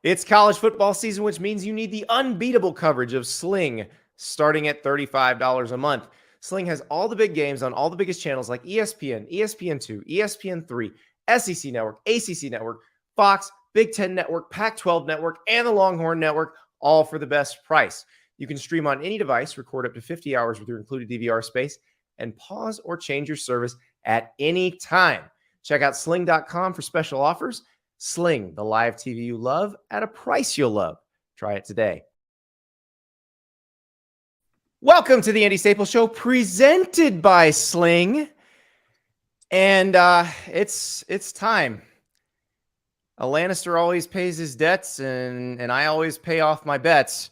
It's college football season, which means you need the unbeatable coverage of Sling, starting at $35 a month. Sling has all the big games on all the biggest channels like ESPN, ESPN2, ESPN3, SEC Network, ACC Network, Fox, Big Ten Network, Pac-12 Network, and the Longhorn Network, all for the best price. You can stream on any device, record up to 50 hours with your included DVR space, and pause or change your service at any time. Check out sling.com for special offers. Sling, the live TV you love at a price you'll love. Try it today. Welcome to the Andy Staples Show, presented by Sling. And it's time. A Lannister always pays his debts, and I always pay off my bets.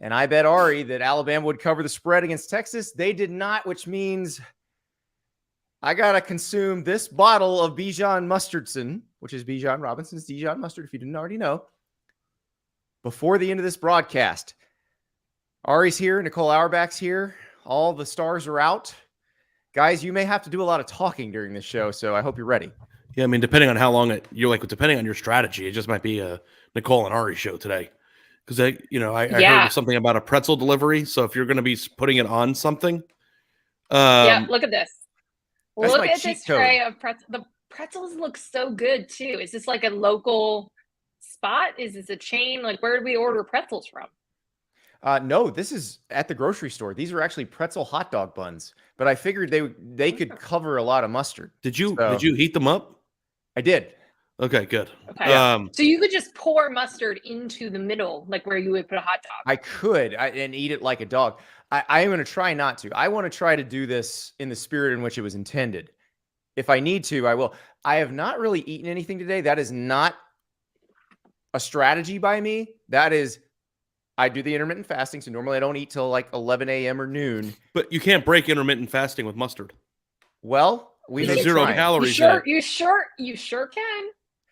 And I bet Ari that Alabama would cover the spread against Texas. They did not, which means I got to consume this bottle of Bijan Mustardson, which is Bijan Robinson's Dijon Mustard, if you didn't already know, before the end of this broadcast. Ari's here. Nicole Auerbach's here. All the stars are out. Guys, you may have to do a lot of talking during this show, so I hope you're ready. Yeah, I mean, depending on how long depending on your strategy, it just might be a Nicole and Ari show today. Because I heard something about a pretzel delivery. So if you're going to be putting it on something, look at this. Look at this tray of pretzels. The pretzels look so good too. Is this like a local spot? Is this a chain? Like, where did we order pretzels from? No, this is at the grocery store. These are actually pretzel hot dog buns, but I figured they could cover a lot of mustard. Did you heat them up? I did. Okay, good. Okay. So you could just pour mustard into the middle, like where you would put a hot dog. I could, and eat it like a dog. I am going to try not to. I want to try to do this in the spirit in which it was intended. If I need to, I will. I have not really eaten anything today. That is not a strategy by me. That is, I do the intermittent fasting, so normally I don't eat till like 11 a.m. or noon. But you can't break intermittent fasting with mustard. Well, there's 0 calories. You sure can.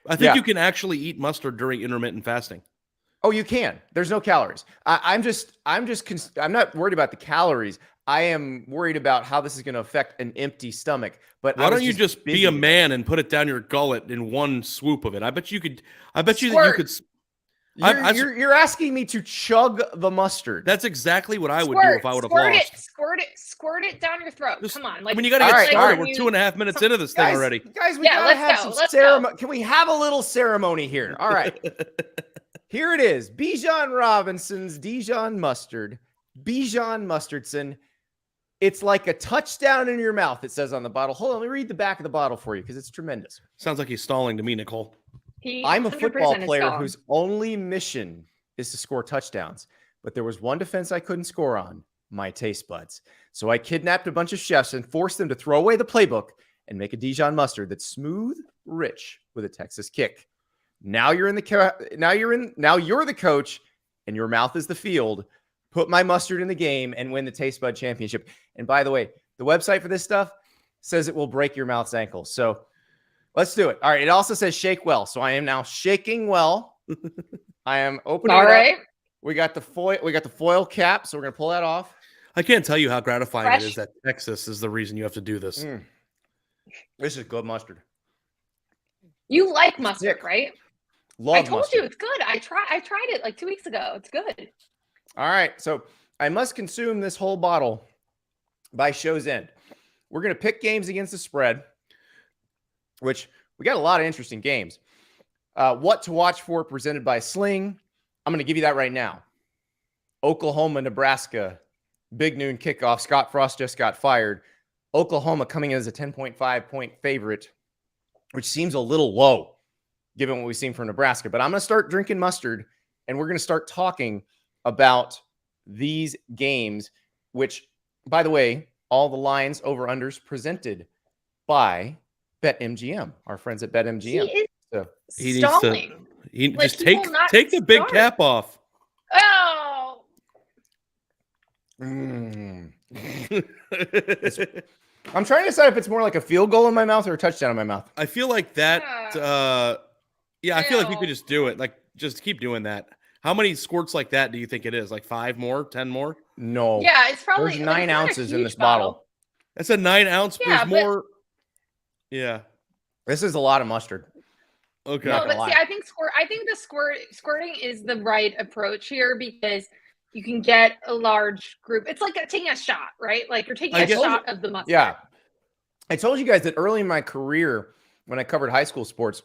I think you can actually eat mustard during intermittent fasting. Oh, you can. There's no calories. I'm not worried about the calories. I am worried about how this is going to affect an empty stomach. But why don't you just be a man and put it down your gullet in one swoop of it? I bet you could. You're asking me to chug the mustard. That's exactly what I would do if I would have lost. Squirt it down your throat. Come on. Like, I mean, you got to get started. We're 2.5 minutes into this thing already. Guys, we gotta have some ceremony. Can we have a little ceremony here? All right. Here it is. Bijan Robinson's Dijon Mustard. Bijan Mustardson. It's like a touchdown in your mouth, it says on the bottle. Hold on, let me read the back of the bottle for you because it's tremendous. Sounds like he's stalling to me, Nicole. I'm a football player whose only mission is to score touchdowns. But there was one defense I couldn't score on, my taste buds. So I kidnapped a bunch of chefs and forced them to throw away the playbook and make a Dijon mustard that's smooth, rich with a Texas kick. Now you're the coach and your mouth is the field. Put my mustard in the game and win the Taste Bud Championship. And by the way, the website for this stuff says it will break your mouth's ankles. So let's do it. All right. It also says shake well. So I am now shaking well. I am opening it up. We got the foil cap, so we're gonna pull that off. I can't tell you how gratifying it is that Texas is the reason you have to do this. This is good mustard. You like mustard, right? I told you it's good. I tried it like 2 weeks ago. It's good. All right, so I must consume this whole bottle by show's end. We're gonna pick games against the spread, which we got a lot of interesting games. What to watch for presented by Sling. I'm going to give you that right now. Oklahoma, Nebraska, big noon kickoff. Scott Frost just got fired. Oklahoma coming in as a 10.5 point favorite, which seems a little low given what we've seen from Nebraska. But I'm going to start drinking mustard, and we're going to start talking about these games, which, by the way, all the lines over-unders presented by BetMGM, our friends at BetMGM. He is stalling. Just take the big cap off. Oh. I'm trying to decide if it's more like a field goal in my mouth or a touchdown in my mouth. I feel like that. I feel like we could just do it. Like, just keep doing that. How many squirts like that do you think it is? Like 5 more, 10 more? No. Yeah, it's probably there's 9 ounces in this bottle. That's a 9 ounce. Yeah, there's more. Yeah. This is a lot of mustard. Okay. No, but see, I think the squirting is the right approach here because you can get a large group. It's like taking a shot, right? Like you're taking a shot of the mustard. Yeah. I told you guys that early in my career when I covered high school sports,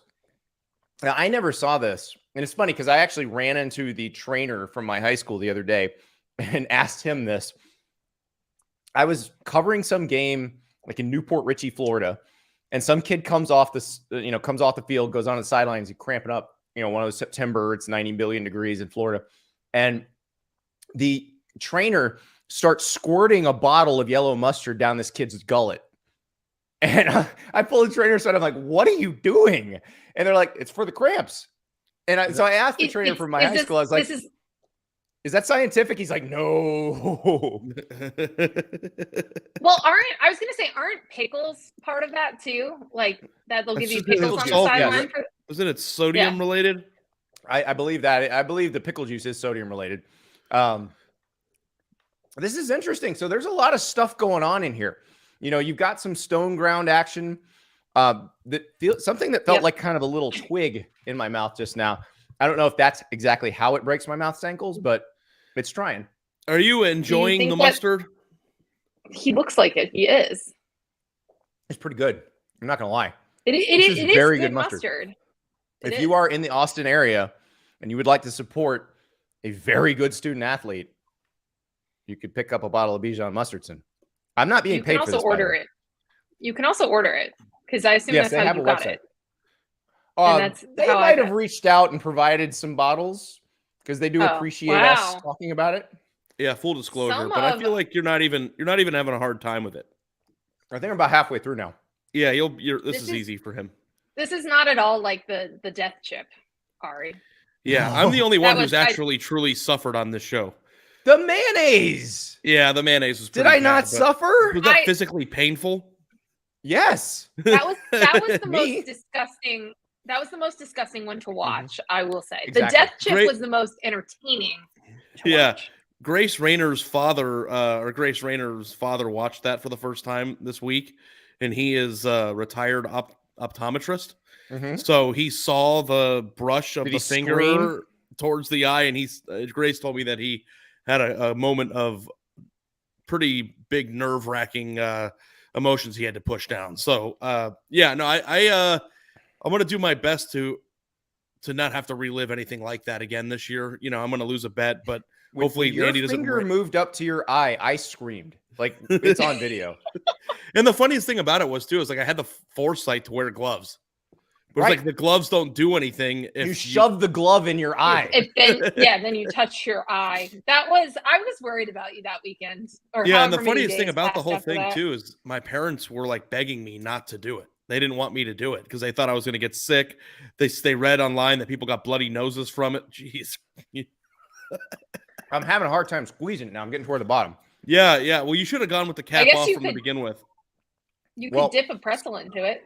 I never saw this. And it's funny because I actually ran into the trainer from my high school the other day and asked him this. I was covering some game like in Newport Richey, Florida, and some kid comes off the field, goes on the sidelines, he's cramping up, one of those September, it's 90 billion degrees in Florida. And the trainer starts squirting a bottle of yellow mustard down this kid's gullet. And I pull the trainer aside. I'm like, what are you doing? And they're like, it's for the cramps. And so I asked the trainer from my high school, I was like, is that scientific? He's like, no. Well, aren't pickles part of that too? Like that they'll give you pickles on the sideline. Isn't it sodium related? I believe that. I believe the pickle juice is sodium related. This is interesting. So there's a lot of stuff going on in here. You've got some stone ground action. Something that felt like kind of a little twig in my mouth just now. I don't know if that's exactly how it breaks my mouth's ankles, but it's trying. Are you enjoying the mustard? He looks like it. He is. It's pretty good. I'm not going to lie. It is very good mustard. If you are in the Austin area and you would like to support a very good student athlete, you could pick up a bottle of Bijan Mustardson. I'm not being paid for this. You can also order it because I assume that's how you got it. They might have reached out and provided some bottles because they do appreciate us talking about it. Yeah, full disclosure, but I feel like you're not even having a hard time with it. I think I'm about halfway through now. Yeah, this is easy for him. This is not at all like the death chip, Ari. Yeah, I'm the only one who's actually truly suffered on this show. The mayonnaise. Yeah, the mayonnaise was pretty Did I not suffer? Was that physically painful? Yes. That was the most disgusting. That was the most disgusting one to watch, I will say. Exactly. The death chip was the most entertaining to watch. Grace Rayner's father watched that for the first time this week, and he is a retired optometrist. Mm-hmm. So he saw the brush of the finger towards the eye, and Grace told me that he had a moment of pretty big nerve-wracking emotions he had to push down. So I'm going to do my best to not have to relive anything like that again this year. I'm going to lose a bet, but hopefully Andy doesn't. Your finger moved up to your eye. I screamed. Like, it's on video. And the funniest thing about it was I had the foresight to wear gloves. But it's like the gloves don't do anything if you shove the glove in your eye. Then you touch your eye. I was worried about you that weekend. And the funniest thing about the whole thing too is my parents were like begging me not to do it. They didn't want me to do it because they thought I was going to get sick. They read online that people got bloody noses from it. Jeez. I'm having a hard time squeezing it now. I'm getting toward the bottom. Yeah. Well, you should have gone with the cap off from the begin with. You could dip a pretzel into it.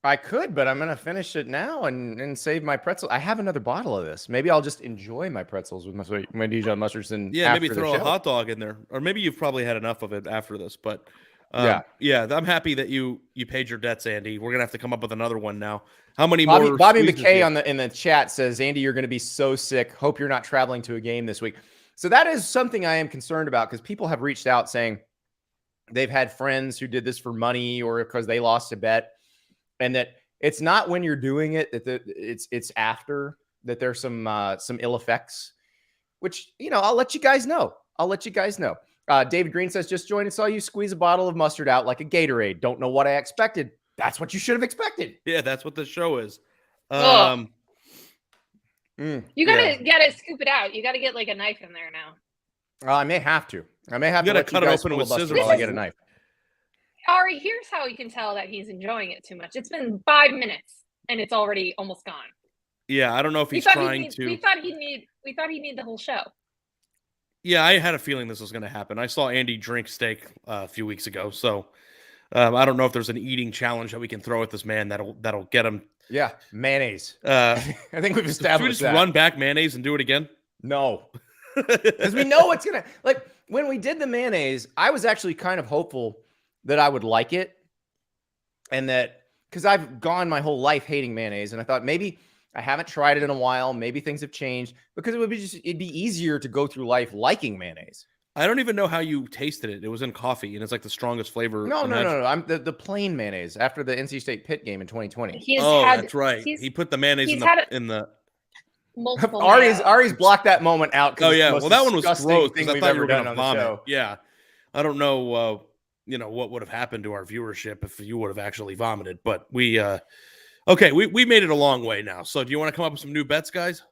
I could, but I'm going to finish it now and save my pretzel. I have another bottle of this. Maybe I'll just enjoy my pretzels with my Dijon Mustardson. Yeah, maybe throw a hot dog in there. Or maybe you've probably had enough of it after this. But I'm happy that you paid your debts, Andy. We're going to have to come up with another one now. How many more? Bobby McKay in the chat says, Andy, you're going to be so sick. Hope you're not traveling to a game this week. So that is something I am concerned about because people have reached out saying they've had friends who did this for money or because they lost a bet. And that it's not when you're doing it that it's after that there's some ill effects, which I'll let you guys know. David Green says just joined and saw you squeeze a bottle of mustard out like a Gatorade. Don't know what I expected. That's what you should have expected. Yeah, that's what the show is. You gotta scoop it out. You gotta get like a knife in there now. I may have to. I may have to cut it open with scissors while I get a knife. Ari, here's how you can tell that he's enjoying it too much. It's been 5 minutes and it's already almost gone. Yeah, I don't know if he's trying to. We thought he'd need the whole show. Yeah, I had a feeling this was going to happen. I saw Andy drink steak a few weeks ago, so I don't know if there's an eating challenge that we can throw at this man that'll get him. Yeah, mayonnaise. I think we've established. Should we just run back mayonnaise and do it again? No, because we know it's gonna when we did the mayonnaise. I was actually kind of hopeful that I would like it, and that because I've gone my whole life hating mayonnaise, and I thought maybe I haven't tried it in a while. Maybe things have changed because it'd be easier to go through life liking mayonnaise. I don't even know how you tasted it. It was in coffee, and it's like the strongest flavor. No. I'm the plain mayonnaise after the NC State Pitt game in 2020. That's right. He put the mayonnaise in the multiple. Ari's blocked that moment out. Oh yeah, well that one was gross thing because I we've thought you ever were done going to on the vomit. show. Yeah, I don't know. What would have happened to our viewership if you would have actually vomited? But we made it a long way now. So do you want to come up with some new bets, guys?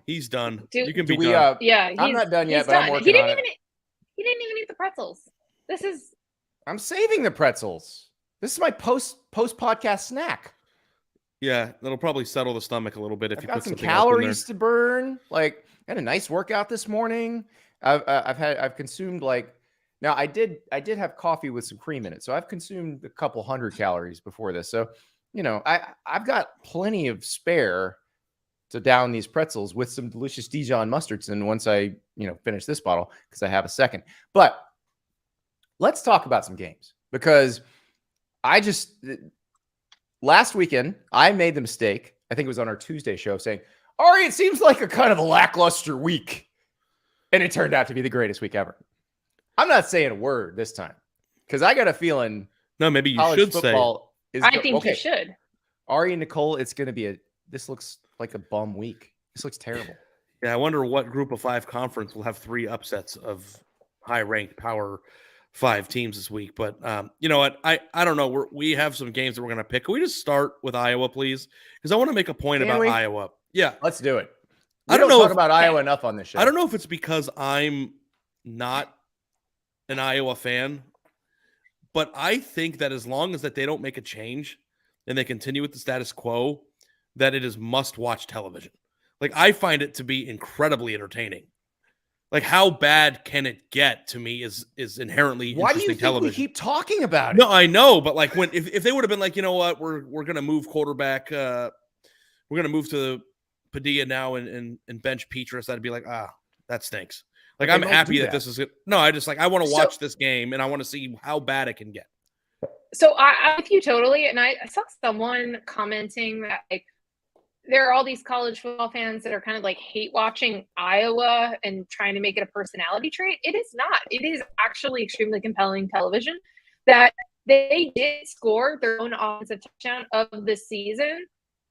He's done. You can be done. I'm not done yet, but I'm working on it. He didn't even eat the pretzels. I'm saving the pretzels. This is my post podcast snack. Yeah, that'll probably settle the stomach a little bit if I've you got put some something calories to burn. Like, I had a nice workout this morning. I've consumed now I did have coffee with some cream in it, so I've consumed a couple hundred calories before this. So, I've got plenty of spare to down these pretzels with some delicious Dijon Mustardson once I, finish this bottle because I have a second. But let's talk about some games because last weekend I made the mistake. I think it was on our Tuesday show saying, Ari, it seems like a kind of a lackluster week. And it turned out to be the greatest week ever. I'm not saying a word this time because I got a feeling. No, maybe you should say. I think you should. Ari and Nicole, it's going to be this looks like a bum week. This looks terrible. Yeah, I wonder what Group of 5 conference will have 3 upsets of high-ranked Power 5 teams this week. But you know what? I don't know. We have some games that we're going to pick. Can we just start with Iowa, please? Because I want to make a point about Iowa. Yeah. Let's do it. I don't know talk about Iowa enough on this show. I don't know if it's because I'm not an Iowa fan, but I think that as long as that they don't make a change and they continue with the status quo, that it is must-watch television. Like, I find it to be incredibly entertaining. Like, how bad can it get to me is inherently Why interesting television. Why do you think we keep talking about it? No, I know, but like if they would have been like, you know what, we're going to move quarterback, we're going to move to Padilla now and bench Petrus, I'd be like, that stinks. Like, I'm happy that this is it. No, I want to watch this game and I want to see how bad it can get. So I'm with you totally. And I saw someone commenting that like there are all these college football fans that are kind of like hate watching Iowa and trying to make it a personality trait. It is not. It is actually extremely compelling television that they did score their own offensive touchdown of the season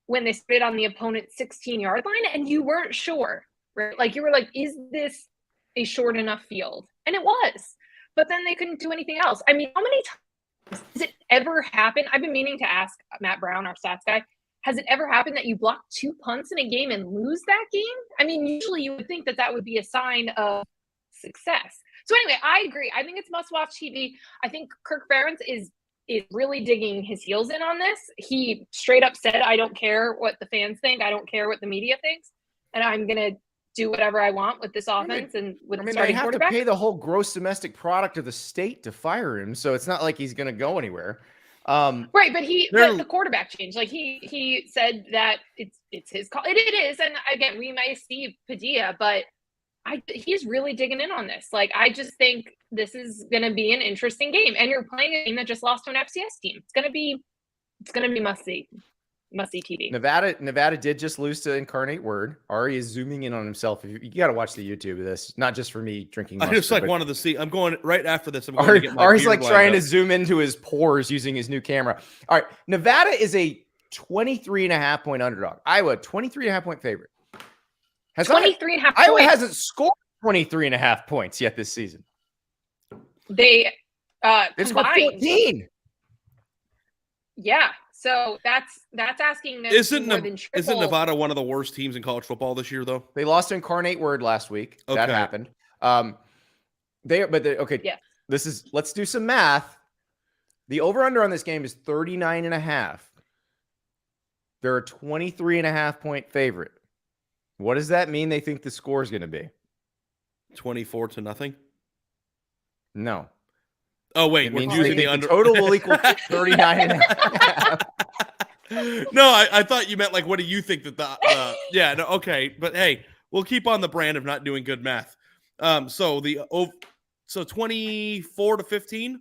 when they spit on the opponent's 16-yard line and you weren't sure, right? Like you were like, is this a short enough field? And it was, but then they couldn't do anything else. I mean, how many times has it ever happened? I've been meaning to ask Matt Brown, our stats guy, has it ever happened that you block 2 punts in a game and lose that game? I mean, usually you would think that that would be a sign of success. So anyway, I agree. I think it's must-watch TV. I think Kirk Ferentz is really digging his heels in on this. He straight up said, I don't care what the fans think. I don't care what the media thinks. And I'm going to do whatever I want with this offense and with the starting quarterback. They have to pay the whole gross domestic product of the state to fire him. So it's not like he's going to go anywhere. Right, but the quarterback changed. Like he said that it's his call. It is, and again, we might see Padilla, but he's really digging in on this. Like, I just think this is going to be an interesting game, and you're playing a team that just lost to an FCS team. It's going to be must see TV. Nevada did just lose to Incarnate Word. Ari is zooming in on himself. You got to watch the YouTube of this, not just for me drinking mustard. I just wanted to see. I'm going right after this. Ari's like trying to zoom into his pores using his new camera. All right. Nevada is a 23.5 point underdog. Iowa, 23.5 point favorite. 23.5 Iowa hasn't scored 23.5 points yet this season. They've scored 14. Yeah. So that's asking them more than triple. Isn't Nevada one of the worst teams in college football this year, though? They lost to Incarnate Word last week. Okay. That happened. Okay. Yeah. Let's do some math. The over-under on this game is 39.5. They're a 23.5 point favorite. What does that mean they think the score is going to be? 24-0? No. Oh, wait. We're using the under. Total will equal 39.5. No, I thought you meant like, what do you think that the yeah, no, okay. But hey, we'll keep on the brand of not doing good math. So 24-15?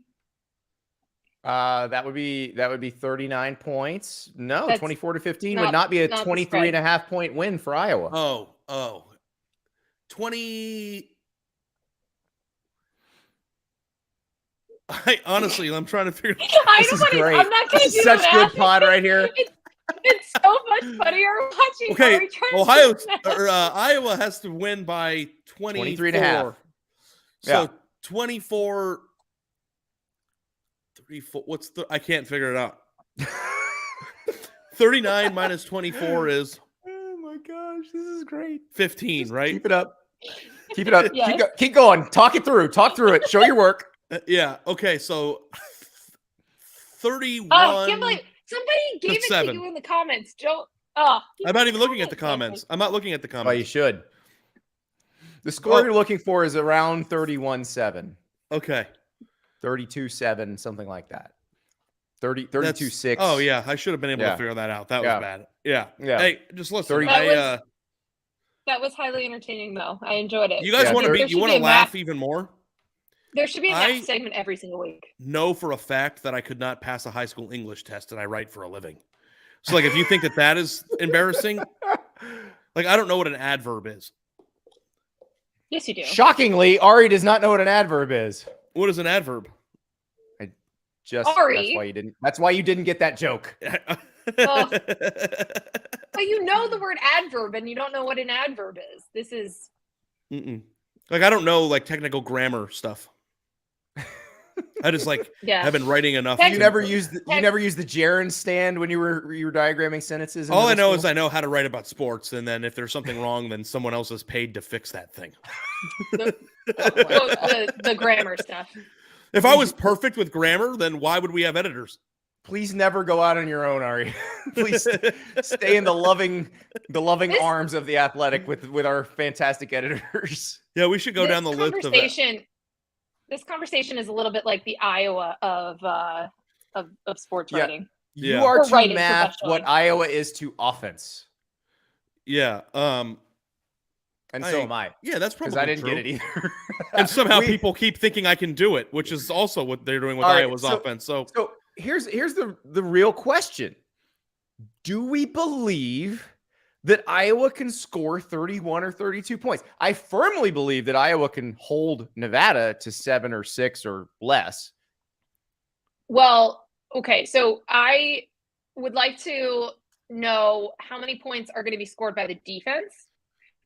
That would be 39 points. No, 24-15 would not be a 23.5 point win for Iowa. Oh. 20. Honestly, I'm trying to figure This is great. I'm not going to do such good pod right here. It's so much funnier watching. Okay, Iowa has to win by 23.5. So 24. 34. I can't figure it out. 39 minus 24 is. Oh my gosh, this is great. 15, right? Keep it up. Keep it up. Yes. Keep going. Talk it through. Talk through it. Show your work. Yeah. Okay. So 31. Oh, can't believe somebody gave it to you in the comments, Joe. Oh, I'm not even looking at the comments. I'm not looking at the comments. Well, you should. The score you're looking for is around 31-7. Okay. 32-7, something like that. 32-6. Oh yeah, I should have been able to figure that out. That was bad. Yeah. Hey, just listen. That was highly entertaining, though. I enjoyed it. You guys want to you want to laugh even more? There should be a math segment every single week. Know for a fact that I could not pass a high school English test, and I write for a living. So, like, if you think that is embarrassing, like, I don't know what an adverb is. Yes, you do. Shockingly, Ari does not know what an adverb is. What is an adverb? Ari. That's why you didn't get that joke. But you know the word adverb, and you don't know what an adverb is. This is. Like, I don't know, like, technical grammar stuff. I just have been writing enough. You never used the gerund stand when you were diagramming sentences. All I know is I know how to write about sports, and then if there's something wrong, then someone else is paid to fix that thing. The grammar stuff. If I was perfect with grammar, then why would we have editors? Please never go out on your own, Ari. Please stay in the loving arms of the Athletic with our fantastic editors. Yeah, we should go down the list of it. This conversation is a little bit like the Iowa of sports writing. You are to math what Iowa is to offense. Yeah. And so am I. Yeah, that's probably because I didn't get it either. And somehow people keep thinking I can do it, which is also what they're doing with Iowa's offense. So here's the real question. Do we believe that Iowa can score 31 or 32 points? I firmly believe that Iowa can hold Nevada to 7 or 6 or less. Well, okay. So I would like to know how many points are going to be scored by the defense.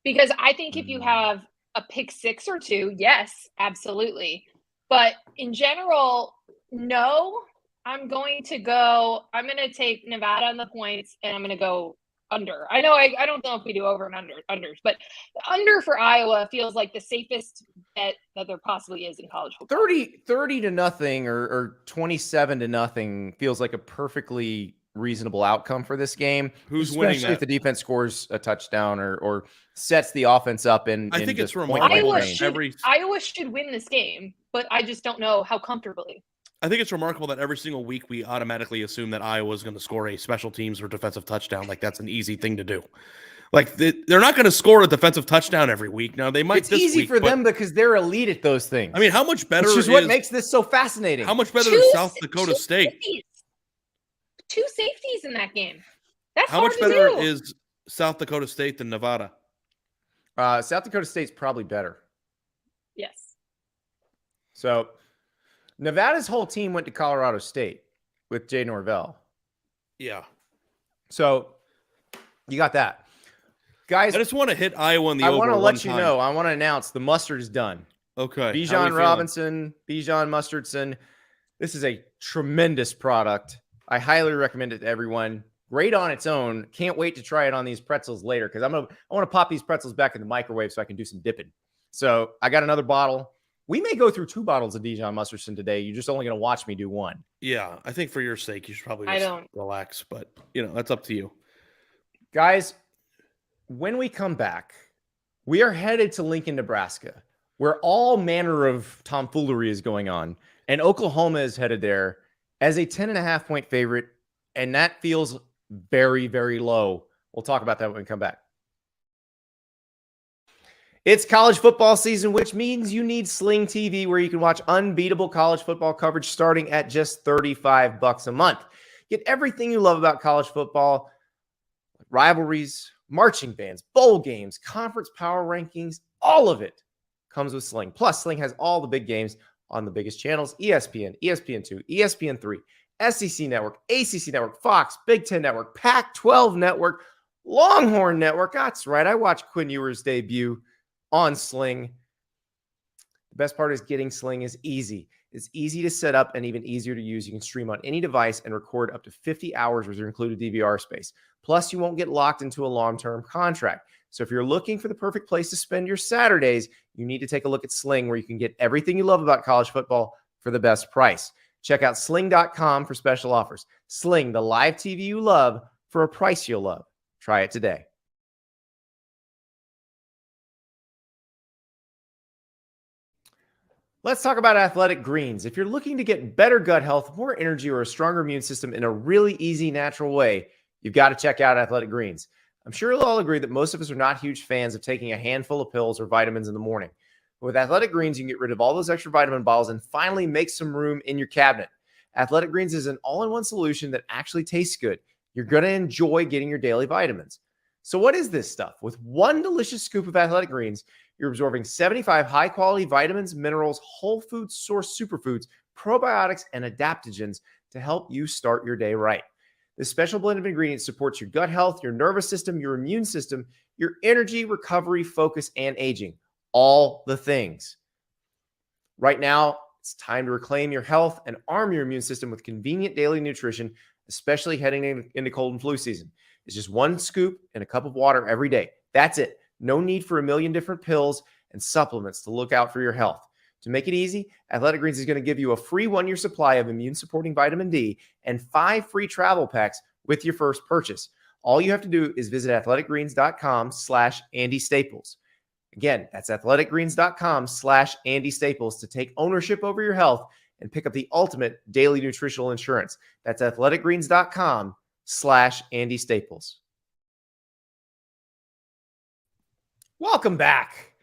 Because I think if you have a pick 6 or 2, yes, absolutely. But in general, no. I'm going to take Nevada on the points, and I'm going to go under. I know I don't know if we do over and unders, but under for Iowa feels like the safest bet that there possibly is in college football. 30-0 or 27-0 feels like a perfectly reasonable outcome for this game. Who's winning that? Especially if the defense scores a touchdown or sets the offense up I think it's remarkable. Iowa should win this game, but I just don't know how comfortably. I think it's remarkable that every single week we automatically assume that Iowa is going to score a special teams or defensive touchdown. Like, that's an easy thing to do. Like, they're not going to score a defensive touchdown every week. Now, they might. It's easy for them because they're elite at those things. I mean, how much better is what makes this so fascinating? How much better is South Dakota State? Two safeties in that game. That's how much better is South Dakota State than Nevada? South Dakota State's probably better. Yes. So Nevada's whole team went to Colorado State with Jay Norvell. Yeah. So you got that. Guys, I just want to hit Iowa in the over. I want to let you know. I want to announce the mustard is done. Okay. Bijan Robinson, Bijan Mustardson. This is a tremendous product. I highly recommend it to everyone. Great on its own. Can't wait to try it on these pretzels later because I want to pop these pretzels back in the microwave so I can do some dipping. So I got another bottle. We may go through 2 bottles of Bijan Mustardson today. You're just only going to watch me do 1. Yeah, I think for your sake, you should probably just relax. But, that's up to you. Guys, when we come back, we are headed to Lincoln, Nebraska, where all manner of tomfoolery is going on. And Oklahoma is headed there as a 10.5-point favorite. And that feels very, very low. We'll talk about that when we come back. It's college football season, which means you need Sling TV, where you can watch unbeatable college football coverage starting at just $35 a month. Get everything you love about college football, rivalries, marching bands, bowl games, conference power rankings, all of it comes with Sling. Plus, Sling has all the big games on the biggest channels: ESPN, ESPN2, ESPN3, SEC Network, ACC Network, Fox, Big Ten Network, Pac-12 Network, Longhorn Network. That's right, I watched Quinn Ewers' debut on Sling. The best part is getting Sling is easy. It's easy to set up and even easier to use. You can stream on any device and record up to 50 hours with your included DVR space. Plus, you won't get locked into a long-term contract. So if you're looking for the perfect place to spend your Saturdays, you need to take a look at Sling, where you can get everything you love about college football for the best price. Check out sling.com for special offers. Sling, the live TV you love for a price you'll love. Try it today. Let's talk about Athletic Greens. If you're looking to get better gut health, more energy, or a stronger immune system in a really easy, natural way, you've got to check out Athletic Greens. I'm sure you'll all agree that most of us are not huge fans of taking a handful of pills or vitamins in the morning. But with Athletic Greens, you can get rid of all those extra vitamin bottles and finally make some room in your cabinet. Athletic Greens is an all-in-one solution that actually tastes good. You're going to enjoy getting your daily vitamins. So what is this stuff? With one delicious scoop of Athletic Greens, you're absorbing 75 high-quality vitamins, minerals, whole food source superfoods, probiotics, and adaptogens to help you start your day right. This special blend of ingredients supports your gut health, your nervous system, your immune system, your energy, recovery, focus, and aging. All the things. Right now, it's time to reclaim your health and arm your immune system with convenient daily nutrition, especially heading into cold and flu season. It's just one scoop and a cup of water every day. That's it. No need for a million different pills and supplements to look out for your health. To make it easy, Athletic Greens is going to give you a free 1-year supply of immune-supporting vitamin D and 5 free travel packs with your first purchase. All you have to do is visit athleticgreens.com/Andy Staples. Again, that's athleticgreens.com/Andy Staples to take ownership over your health and pick up the ultimate daily nutritional insurance. That's athleticgreens.com/Andy Staples. Welcome back.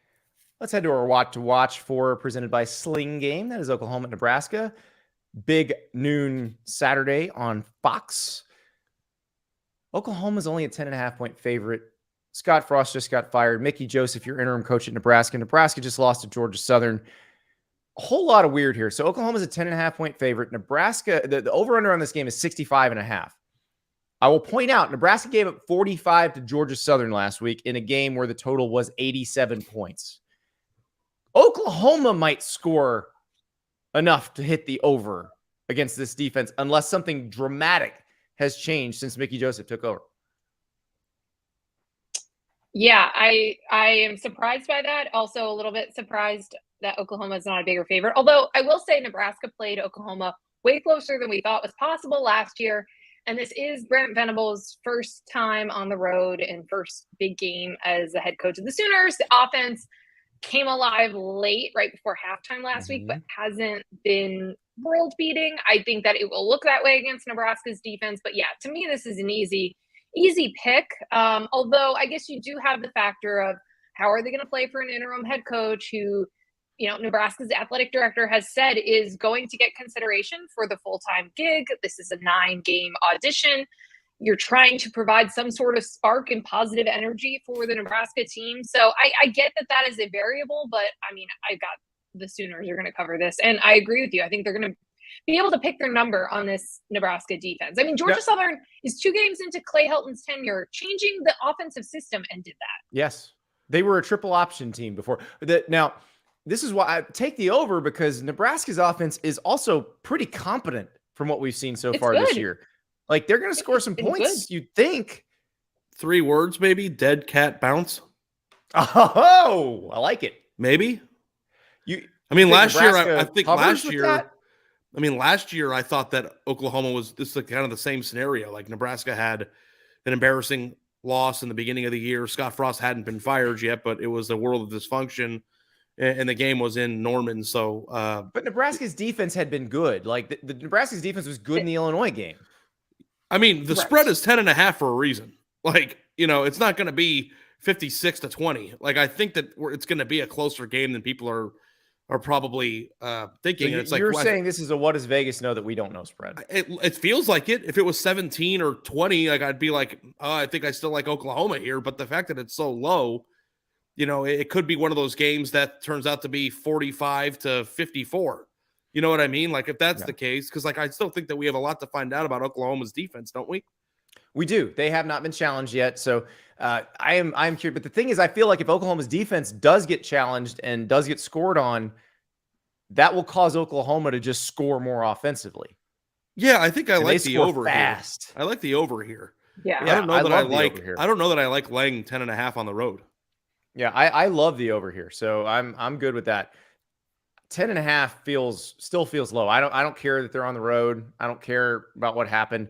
Let's head to our What to Watch for, presented by Sling game. That is Oklahoma at Nebraska. Big noon Saturday on Fox. Oklahoma's only a 10.5-point favorite. Scott Frost just got fired. Mickey Joseph, your interim coach at Nebraska. Nebraska just lost to Georgia Southern. A whole lot of weird here. So Oklahoma's a 10.5-point favorite. Nebraska, the over-under on this game is 65.5. I will point out, Nebraska gave up 45 to Georgia Southern last week in a game where the total was 87 points. Oklahoma might score enough to hit the over against this defense unless something dramatic has changed since Mickey Joseph took over. Yeah, I am surprised by that. Also a little bit surprised that Oklahoma is not a bigger favorite. Although I will say Nebraska played Oklahoma way closer than we thought was possible last year. And this is Brent Venables' first time on the road and first big game as the head coach of the Sooners. The offense came alive late, right before halftime last week, but hasn't been world beating. I think that it will look that way against Nebraska's defense. But yeah, to me, this is an easy pick. Although I guess you do have the factor of how are they going to play for an interim head coach who, Nebraska's athletic director has said is going to get consideration for the full-time gig. This is a 9-game audition. You're trying to provide some sort of spark and positive energy for the Nebraska team. So I get that is a variable, but I mean, I got the Sooners are going to cover this. And I agree with you. I think they're going to be able to pick their number on this Nebraska defense. I mean, Georgia Southern is 2 games into Clay Helton's tenure, changing the offensive system and did that. Yes. They were a triple option team before. Now, this is why I take the over, because Nebraska's offense is also pretty competent from what we've seen so far this year. Like, they're going to score some points, you'd think. 3 words, maybe. Dead cat bounce. Oh, I like it. Maybe. Last year I thought that Oklahoma was kind of the same scenario. Like, Nebraska had an embarrassing loss in the beginning of the year. Scott Frost hadn't been fired yet, but it was a world of dysfunction, and the game was in Norman. So, but Nebraska's defense had been good. Like, the Nebraska's defense was good in the Illinois game. I mean, the spread is 10.5 for a reason. Like, it's not going to be 56-20. Like, I think that it's going to be a closer game than people are probably thinking. So it's like, you're saying this is a what does Vegas know that we don't know spread? It feels like it. If it was 17 or 20, like, I'd be like, oh, I think I still like Oklahoma here. But the fact that it's so low, it could be one of those games that turns out to be 45-54. You know what I mean? Like, if that's the case, because, like, I still think that we have a lot to find out about Oklahoma's defense, don't we? We do. They have not been challenged yet. So I'm curious. But the thing is, I feel like if Oklahoma's defense does get challenged and does get scored on, that will cause Oklahoma to just score more offensively. Yeah, I think I like the over fast. Here. I like the over here. Yeah. I don't know that I don't know that I like laying 10.5 on the road. Yeah, I love the over here. So I'm good with that. 10.5 still feels low. I don't care that they're on the road. I don't care about what happened.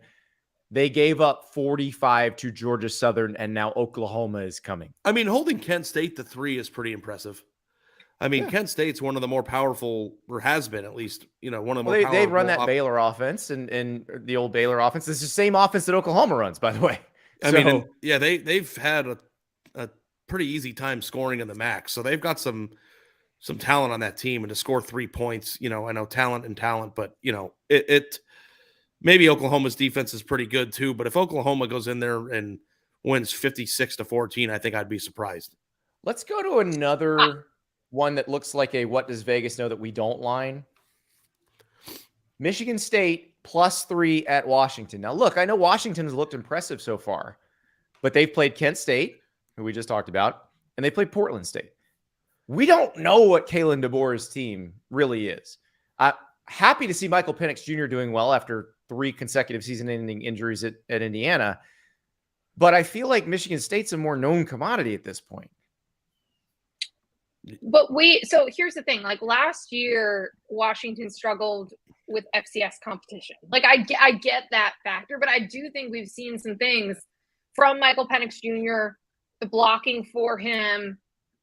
They gave up 45 to Georgia Southern, and now Oklahoma is coming. I mean, holding Kent State to 3 is pretty impressive. I mean, Kent State's one of the more powerful, or has been at least, one of the more powerful. They run that Baylor offense, and the old Baylor offense. It's the same offense that Oklahoma runs, by the way. They've had a pretty easy time scoring in the MAC, so they've got some talent on that team, and to score 3 points, I know talent, but it maybe Oklahoma's defense is pretty good too. But if Oklahoma goes in there and wins 56-14, I think I'd be surprised. Let's go to another one that looks like a what does Vegas know that we don't line. Michigan State +3 at Washington. Now, look, I know Washington has looked impressive so far, but they've played Kent State, who we just talked about, and they played Portland State. We don't know what Kalen DeBoer's team really is. Happy to see Michael Penix Jr. doing well after 3 consecutive season-ending injuries at Indiana, but I feel like Michigan State's a more known commodity at this point. But so here's the thing, like last year, Washington struggled with FCS competition. Like I get that factor, but I do think we've seen some things from Michael Penix Jr., the blocking for him,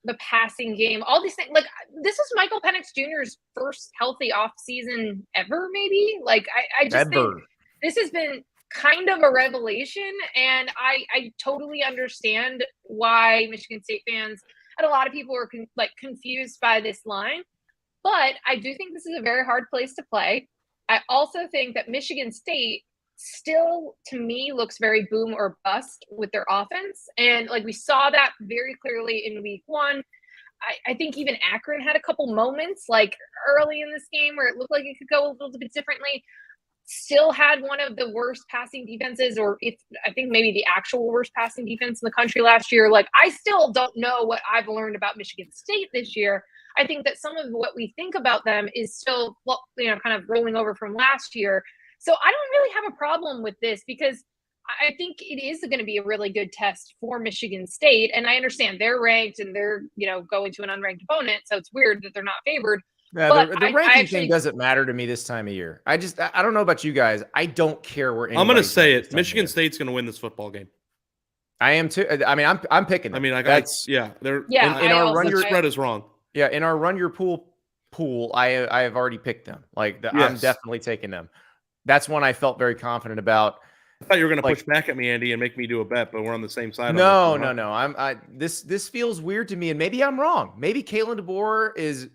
the passing game, all these things. Like this is Michael Penix Jr.'s first healthy off season ever, maybe. Like I just think this has been kind of a revelation, and I totally understand why Michigan State fans and a lot of people are confused by this line, but I do think this is a very hard place to play. I also think that Michigan State still, to me, looks very boom or bust with their offense. And like we saw that very clearly in week 1. I think even Akron had a couple moments like early in this game where it looked like it could go a little bit differently. Still had one of the worst passing defenses, or I think maybe the actual worst passing defense in the country last year. Like, I still don't know what I've learned about Michigan State this year. I think that some of what we think about them is still, kind of rolling over from last year. So I don't really have a problem with this because I think it is going to be a really good test for Michigan State. And I understand they're ranked and they're, going to an unranked opponent. So it's weird that they're not favored. Yeah, the ranking thing doesn't matter to me this time of year. I don't know about you guys. I don't care where I'm going to say it. Michigan State's going to win this football game. I am too. I mean, I'm picking them. I mean, the spread is wrong. Yeah, in our run your pool, I have already picked them. Like I'm definitely taking them. That's one I felt very confident about. I thought you were going to push back at me, Andy, and make me do a bet, but we're on the same side. No. This feels weird to me, and maybe I'm wrong. Maybe Kalen DeBoer is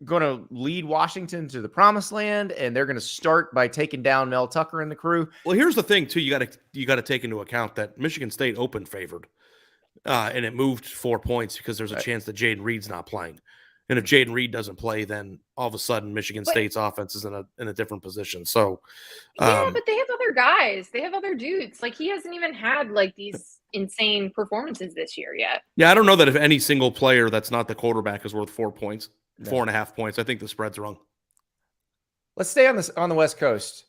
going to lead Washington to the promised land, and they're going to start by taking down Mel Tucker and the crew. Well, here's the thing too: you got to take into account that Michigan State opened favored, and it moved 4 points because there's a chance that Jaden Reed's not playing, and if Jaden Reed doesn't play, then all of a sudden Michigan State's offense is in a different position. So, but they have other guys, they have other dudes. Like he hasn't even had like these insane performances this year yet. Yeah, I don't know that if any single player that's not the quarterback is worth 4 points. 4.5 points. I think the spread's wrong. Let's stay on the West Coast.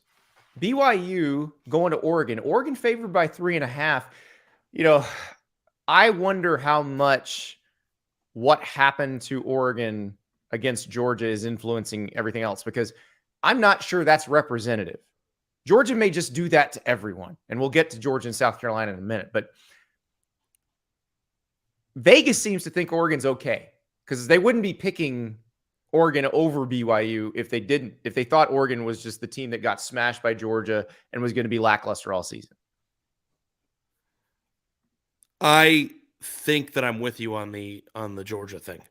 BYU going to Oregon. Oregon favored by 3.5. I wonder how much what happened to Oregon against Georgia is influencing everything else, because I'm not sure that's representative. Georgia may just do that to everyone, and we'll get to Georgia and South Carolina in a minute. But Vegas seems to think Oregon's okay, because they wouldn't be picking Oregon over BYU if they thought Oregon was just the team that got smashed by Georgia and was going to be lackluster all season. I think that I'm with you on the Georgia thing,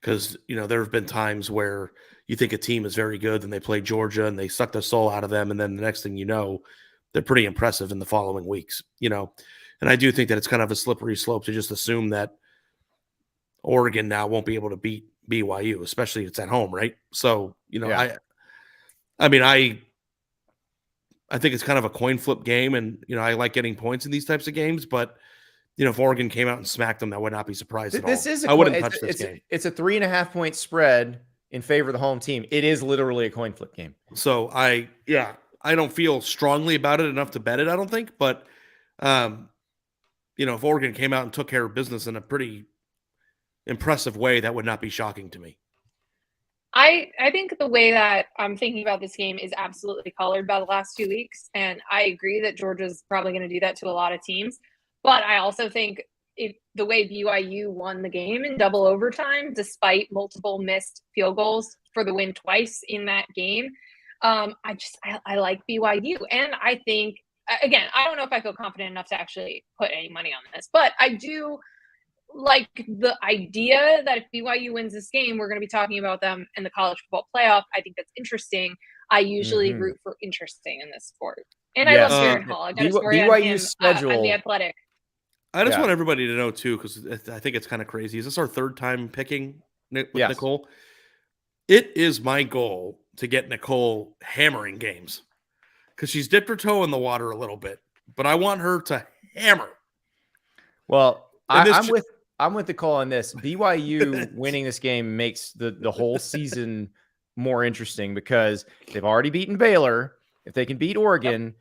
because there have been times where you think a team is very good, then they play Georgia and they suck the soul out of them, and then the next thing you know, they're pretty impressive in the following weeks. And I do think that it's kind of a slippery slope to just assume that Oregon now won't be able to beat BYU, especially if it's at home, right? So I mean, I think it's kind of a coin flip game, and I like getting points in these types of games, but if Oregon came out and smacked them, I would not be surprised at all. I wouldn't touch this game. It's a 3.5 point spread in favor of the home team. It is literally a coin flip game. So I don't feel strongly about it enough to bet it, I don't think, but if Oregon came out and took care of business in a pretty impressive way, that would not be shocking to me. I think the way that I'm thinking about this game is absolutely colored by the last 2 weeks. And I agree that Georgia's probably going to do that to a lot of teams. But I also think the way BYU won the game in double overtime, despite multiple missed field goals for the win twice in that game, I like BYU. And I think, again, I don't know if I feel confident enough to actually put any money on this, but I do like the idea that if BYU wins this game, we're going to be talking about them in the college football playoff. I think that's interesting. I usually root for interesting in this sport. And I love Jaron Hall. I got a story on him schedule. On The Athletic. I just want everybody to know, too, because I think it's kind of crazy. Is this our third time picking with Nicole? It is my goal to get Nicole hammering games, because she's dipped her toe in the water a little bit, but I want her to hammer. Well, I'm with Nicole on this. BYU winning this game makes the whole season more interesting, because they've already beaten Baylor. If they can beat Oregon,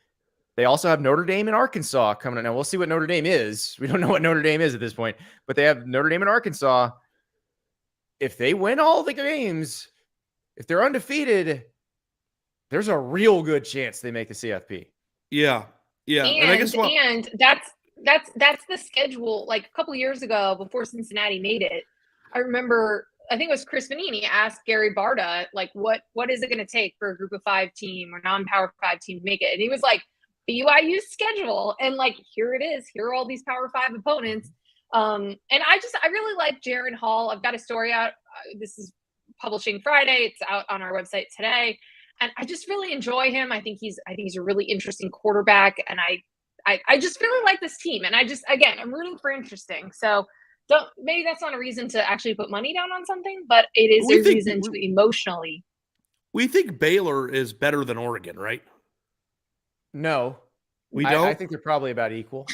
they also have Notre Dame and Arkansas coming up. Now, we'll see what Notre Dame is. We don't know what Notre Dame is at this point, but they have Notre Dame and Arkansas. If they win all the games, if they're undefeated, there's a real good chance they make the CFP. Yeah. And I guess that's the schedule. Like a couple of years ago, before Cincinnati made it, I remember, I think it was Chris Vanini asked Gary Barta, like, what is it going to take for a group of 5 team or non-power 5 team to make it? And he was like, BYU's schedule. And like, here it is. Here are all these power 5 opponents. And I really like Jaron Hall. I've got a story out. This is publishing Friday. It's out on our website today. And I just really enjoy him. I think he's a really interesting quarterback. And I just really like this team. And I'm rooting for interesting. So maybe that's not a reason to actually put money down on something, but it is a reason to emotionally. We think Baylor is better than Oregon, right? No, we don't. I think they're probably about equal.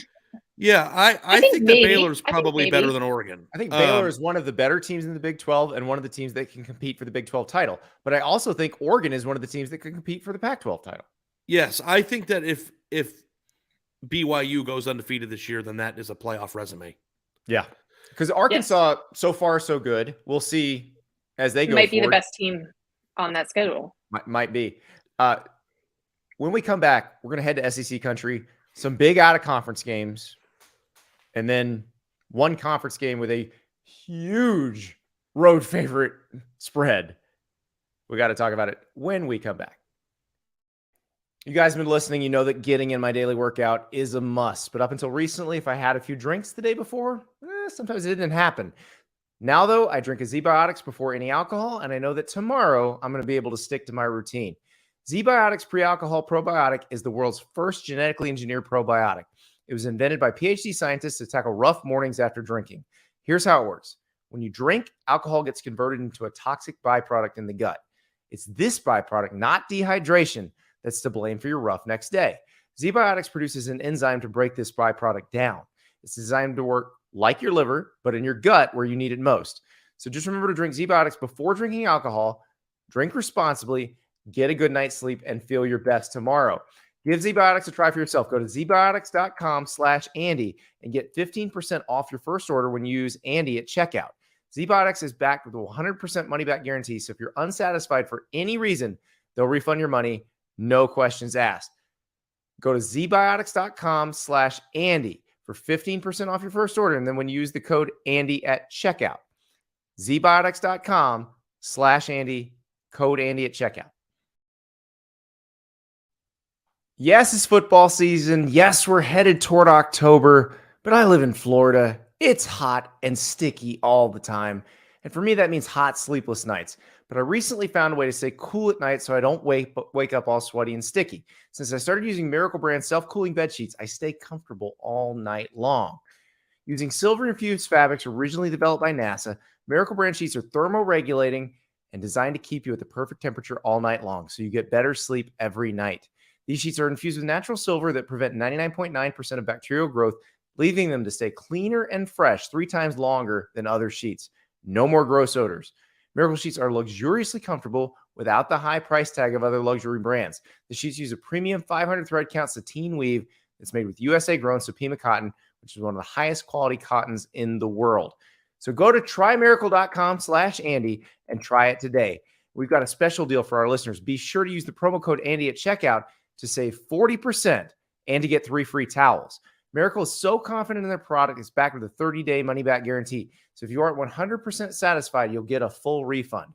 Yeah, I think that Baylor's probably better than Oregon. I think Baylor is one of the better teams in the Big 12 and one of the teams that can compete for the Big 12 title. But I also think Oregon is one of the teams that can compete for the Pac-12 title. Yes, I think that if BYU goes undefeated this year, then that is a playoff resume. Yeah, because Arkansas, so far, so good. We'll see as they go might forward. Be the best team on that schedule. Might be. When we come back, we're going to head to SEC country, some big out-of-conference games, and then one conference game with a huge road favorite spread. We got to talk about it when we come back. You guys have been listening. You know that getting in my daily workout is a must. But up until recently, if I had a few drinks the day before, sometimes it didn't happen. Now, though, I drink a Z-Biotics before any alcohol, and I know that tomorrow I'm going to be able to stick to my routine. Z-Biotics Pre-Alcohol Probiotic is the world's first genetically engineered probiotic. It was invented by PhD scientists to tackle rough mornings after drinking. Here's how it works. When you drink, alcohol gets converted into a toxic byproduct in the gut. It's this byproduct, not dehydration, that's to blame for your rough next day. Z-Biotics produces an enzyme to break this byproduct down. It's designed to work like your liver, but in your gut where you need it most. So just remember to drink Z-Biotics before drinking alcohol, drink responsibly, get a good night's sleep, and feel your best tomorrow. Give Z-Biotics a try for yourself. Go to zbiotics.com/Andy and get 15% off your first order when you use Andy at checkout. Z-Biotics is backed with a 100% money-back guarantee, so if you're unsatisfied for any reason, they'll refund your money, no questions asked. Go to zbiotics.com/Andy for 15% off your first order, and then when you use the code Andy at checkout. zbiotics.com/Andy, code Andy at checkout. Yes, it's football season. Yes, we're headed toward October, but I live in Florida. It's hot and sticky all the time. And for me, that means hot, sleepless nights. But I recently found a way to stay cool at night so I don't wake up all sweaty and sticky. Since I started using Miracle Brand self-cooling bed sheets, I stay comfortable all night long. Using silver-infused fabrics originally developed by NASA, Miracle Brand sheets are thermoregulating and designed to keep you at the perfect temperature all night long, so you get better sleep every night. These sheets are infused with natural silver that prevent 99.9% of bacterial growth, leaving them to stay cleaner and fresh 3 times longer than other sheets. No more gross odors. Miracle sheets are luxuriously comfortable without the high price tag of other luxury brands. The sheets use a premium 500 thread count sateen weave that's made with USA-grown Supima cotton, which is one of the highest quality cottons in the world. So go to trymiracle.com/Andy and try it today. We've got a special deal for our listeners. Be sure to use the promo code Andy at checkout to save 40% and to get 3 free towels. Miracle is so confident in their product, it's backed with a 30-day money-back guarantee. So if you aren't 100% satisfied, you'll get a full refund.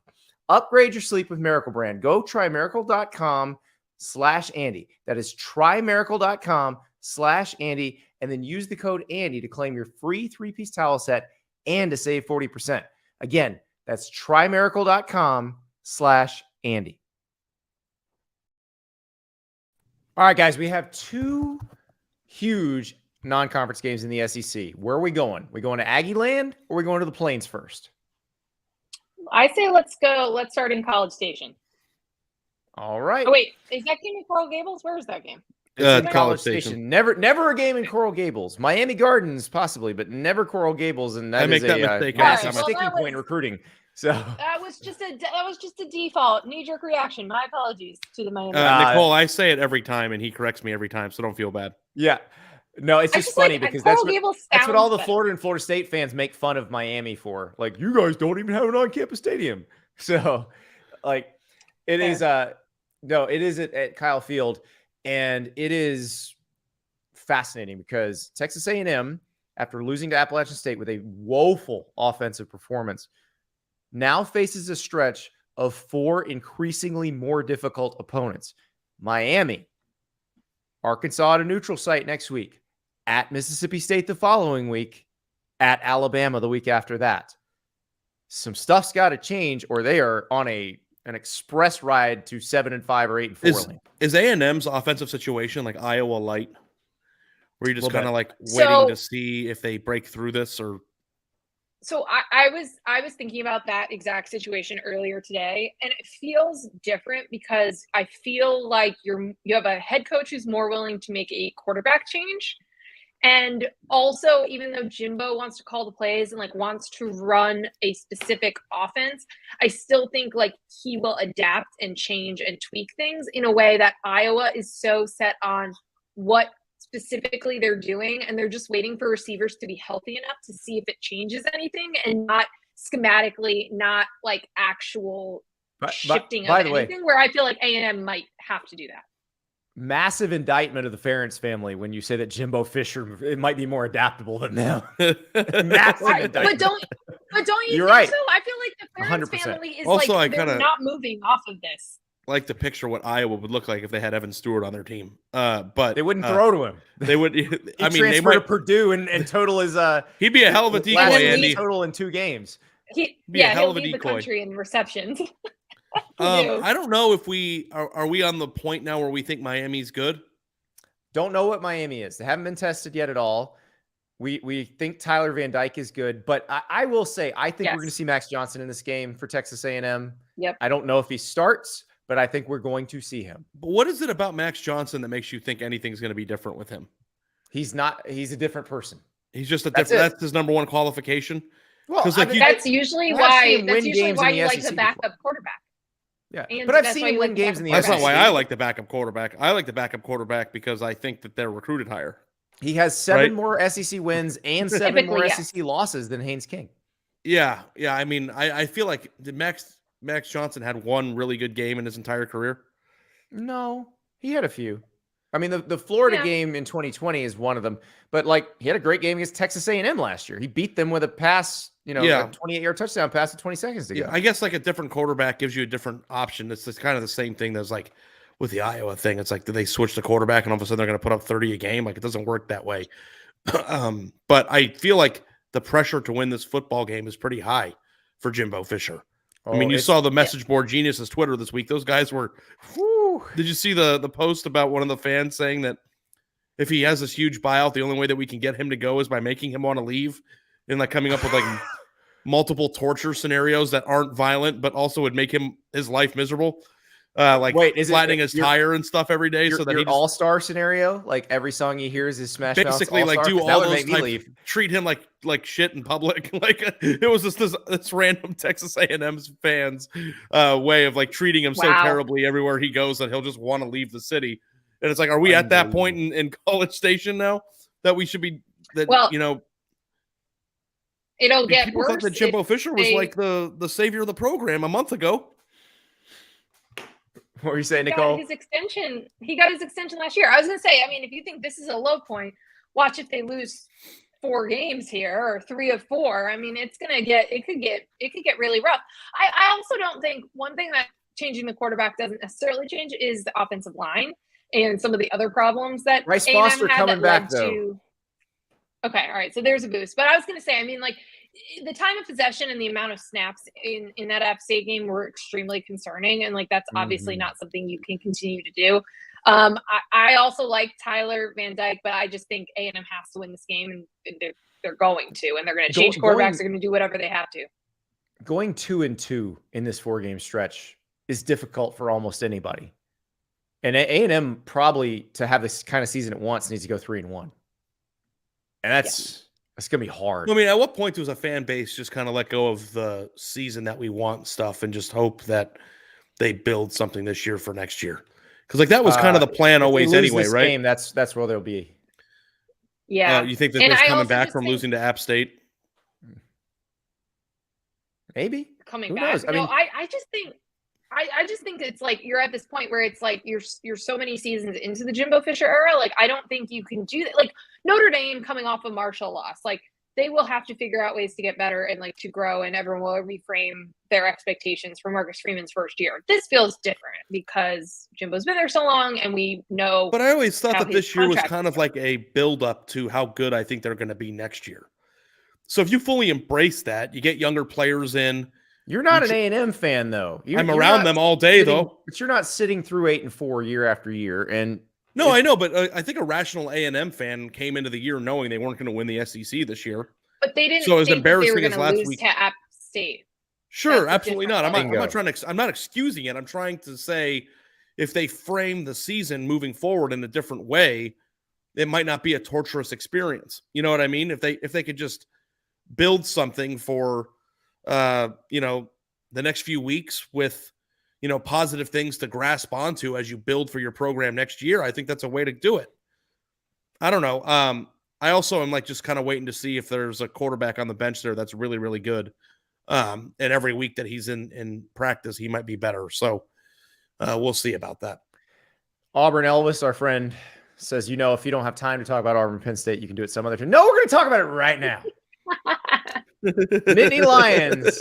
Upgrade your sleep with Miracle Brand. Go trymiracle.com/Andy. That is trymiracle.com/Andy. And then use the code Andy to claim your free 3-piece towel set and to save 40%. Again, that's trymiracle.com/Andy. All right, guys, we have 2 huge non-conference games in the SEC. Where are we going? We going to Aggie Land or are we going to the Plains first? I say let's start in College Station. All right. Oh, wait, is that game in Coral Gables? Where is that game? It's in College Station. Never a game in Coral Gables. Miami Gardens, possibly, but never Coral Gables. And that is a massive sticking point in recruiting. So that was just a default knee-jerk reaction. My apologies to the Miami. Nicole, I say it every time, and he corrects me every time, so don't feel bad. Yeah. No, it's just funny because that's what all the Florida and Florida State fans make fun of Miami for. Like, you guys don't even have an on-campus stadium. So, like, it is at Kyle Field, and it is fascinating because Texas A&M, after losing to Appalachian State with a woeful offensive performance, now faces a stretch of 4 increasingly more difficult opponents. Miami, Arkansas at a neutral site next week, at Mississippi State the following week, at Alabama the week after that. Some stuff's got to change, or they are on an express ride to 7-5 or 8-4. Is A&M's offensive situation like Iowa light, where you're just kind of like waiting to see if they break through this? Or so I was thinking about that exact situation earlier today, and it feels different because I feel like you have a head coach who's more willing to make a quarterback change. And also, even though Jimbo wants to call the plays and like wants to run a specific offense, I still think like he will adapt and change and tweak things in a way that Iowa is so set on what specifically they're doing, and they're just waiting for receivers to be healthy enough to see if it changes anything, and not schematically, not like actual shifting of anything, where I feel like A&M might have to do that. Massive indictment of the Ferentz family when you say that Jimbo Fisher, it might be more adaptable than them. Massive indictment. But don't you You're think right. So? I feel like the Ferentz 100%. family is also, like they're not moving off of this. Like to picture what Iowa would look like if they had Evan Stewart on their team. But they wouldn't throw to him. They would. I mean, they might to Purdue and total is he'd be a hell of a decoy, Andy. Total in 2 games. He'll lead the country in receptions. I don't know if we are we on the point now where we think Miami's good. Don't know what Miami is. They haven't been tested yet at all. We think Tyler Van Dyke is good, but I will say I think we're going to see Max Johnson in this game for Texas A&M. Yep. I don't know if he starts, but I think we're going to see him. But what is it about Max Johnson that makes you think anything's going to be different with him? He's not. He's a different person. He's just a different. That's his number one qualification. Well, that's usually why you like the backup quarterback. Yeah, but I've seen him win games in the SEC. That's not why I like the backup quarterback. I like the backup quarterback because I think that they're recruited higher. He has 7 more SEC wins and 7 more SEC losses than Haynes King. Yeah. I mean, I feel like Max Johnson had 1 really good game in his entire career. No, he had a few. I mean, the Florida game in 2020 is one of them. But like, he had a great game against Texas A&M last year. He beat them with a pass. A 28-yard touchdown pass with 20 seconds to go. Yeah, I guess like a different quarterback gives you a different option. It's kind of the same thing that's like with the Iowa thing. It's like, do they switch the quarterback and all of a sudden they're going to put up 30 a game? Like, it doesn't work that way. But I feel like the pressure to win this football game is pretty high for Jimbo Fisher. Oh, I mean, you saw the message board geniuses Twitter this week. Those guys were. Whew. Did you see the post about one of the fans saying that if he has this huge buyout, the only way that we can get him to go is by making him want to leave, and like coming up with like multiple torture scenarios that aren't violent but also would make his life miserable. Flattening his tire and stuff every day, so that he all-star scenario, like every song he hears is Smash Mouth's basically all-star, like do all those type, treat him like shit in public. Like it was just this random Texas A&M's fans way of like treating him so terribly everywhere he goes that he'll just want to leave the city. And it's like, are we at that point in College Station now that we should be it'll get worse. Thought that Jimbo Fisher was like the savior of the program a month ago. What were you saying, Nicole? He got his extension last year. I was going to say, I mean, if you think this is a low point, watch if they lose 4 games here or 3 of 4. I mean, it could get really rough. I also don't think one thing that changing the quarterback doesn't necessarily change is the offensive line and some of the other problems that Rice Foster coming back though. Okay, all right. So there's a boost. But I was going to say, I mean, like the time of possession and the amount of snaps in that App State game were extremely concerning. And like, that's obviously not something you can continue to do. I also like Tyler Van Dyke, but I just think A&M has to win this game, and they're going to, and they're going to change quarterbacks. They're going to do whatever they have to. Going 2-2 in this 4-game stretch is difficult for almost anybody. And A&M probably, to have this kind of season at once, needs to go 3-1. And that's going to be hard. I mean, at what point does a fan base just kind of let go of the season that we want stuff and just hope that they build something this year for next year? Because like that was kind of the plan always anyway, right? Game, that's where they'll be. Yeah. You think that they're coming back from losing to App State? Maybe coming back. I mean, I just think it's like you're at this point where it's like you're so many seasons into the Jimbo Fisher era. Like, I don't think you can do that. Like Notre Dame coming off a Marshall loss, like they will have to figure out ways to get better and like to grow, and everyone will reframe their expectations for Marcus Freeman's first year. This feels different because Jimbo's been there so long and we know. But I always thought that this year was kind of like a build up to how good I think they're going to be next year. So if you fully embrace that, you get younger players in. You're not an A&M fan, though. I'm around them all day, though. But you're not sitting through 8-4 year after year. And no, I know, but I think a rational A&M fan came into the year knowing they weren't going to win the SEC this year. But they didn't. So as embarrassing as last week, to App State. Sure, absolutely not. I'm not excusing it. I'm trying to say, if they frame the season moving forward in a different way, it might not be a torturous experience. You know what I mean? If they could just build something for. The next few weeks with, positive things to grasp onto as you build for your program next year. I think that's a way to do it. I don't know. I also am like just kind of waiting to see if there's a quarterback on the bench there that's really, really good. And every week that he's in practice, he might be better. So we'll see about that. Auburn Elvis, our friend, says, if you don't have time to talk about Auburn Penn State, you can do it some other time. No, we're going to talk about it right now. Nittany Lions,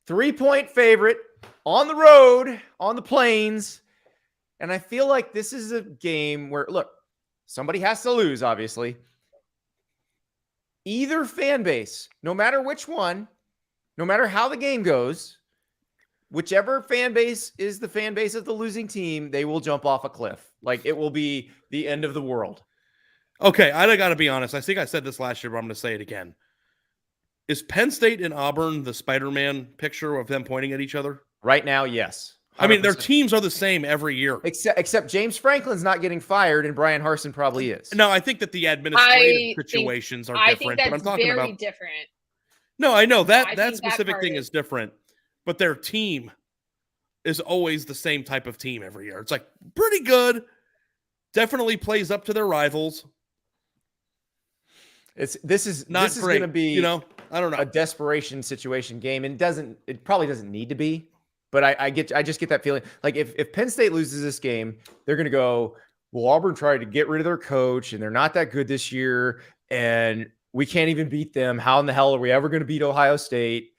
3-point favorite on the road, on the plains. And I feel like this is a game where, look, somebody has to lose, obviously. Either fan base, no matter which one, no matter how the game goes, whichever fan base is the fan base of the losing team, they will jump off a cliff. Like, it will be the end of the world. Okay, I got to be honest. I think I said this last year, but I'm going to say it again. Is Penn State and Auburn the Spider-Man picture of them pointing at each other? Right now, yes. 100%. I mean, their teams are the same every year. Except James Franklin's not getting fired, and Brian Harsin probably is. No, I think that the administrative situations are different. I think that's very different. No, I know that specific thing is different, but their team is always the same type of team every year. It's like pretty good, definitely plays up to their rivals. This is going to be, I don't know, a desperation situation game, and it probably doesn't need to be, but I just get that feeling. Like if Penn State loses this game, they're going to go, well, Auburn tried to get rid of their coach, and they're not that good this year, and we can't even beat them. How in the hell are we ever going to beat Ohio State?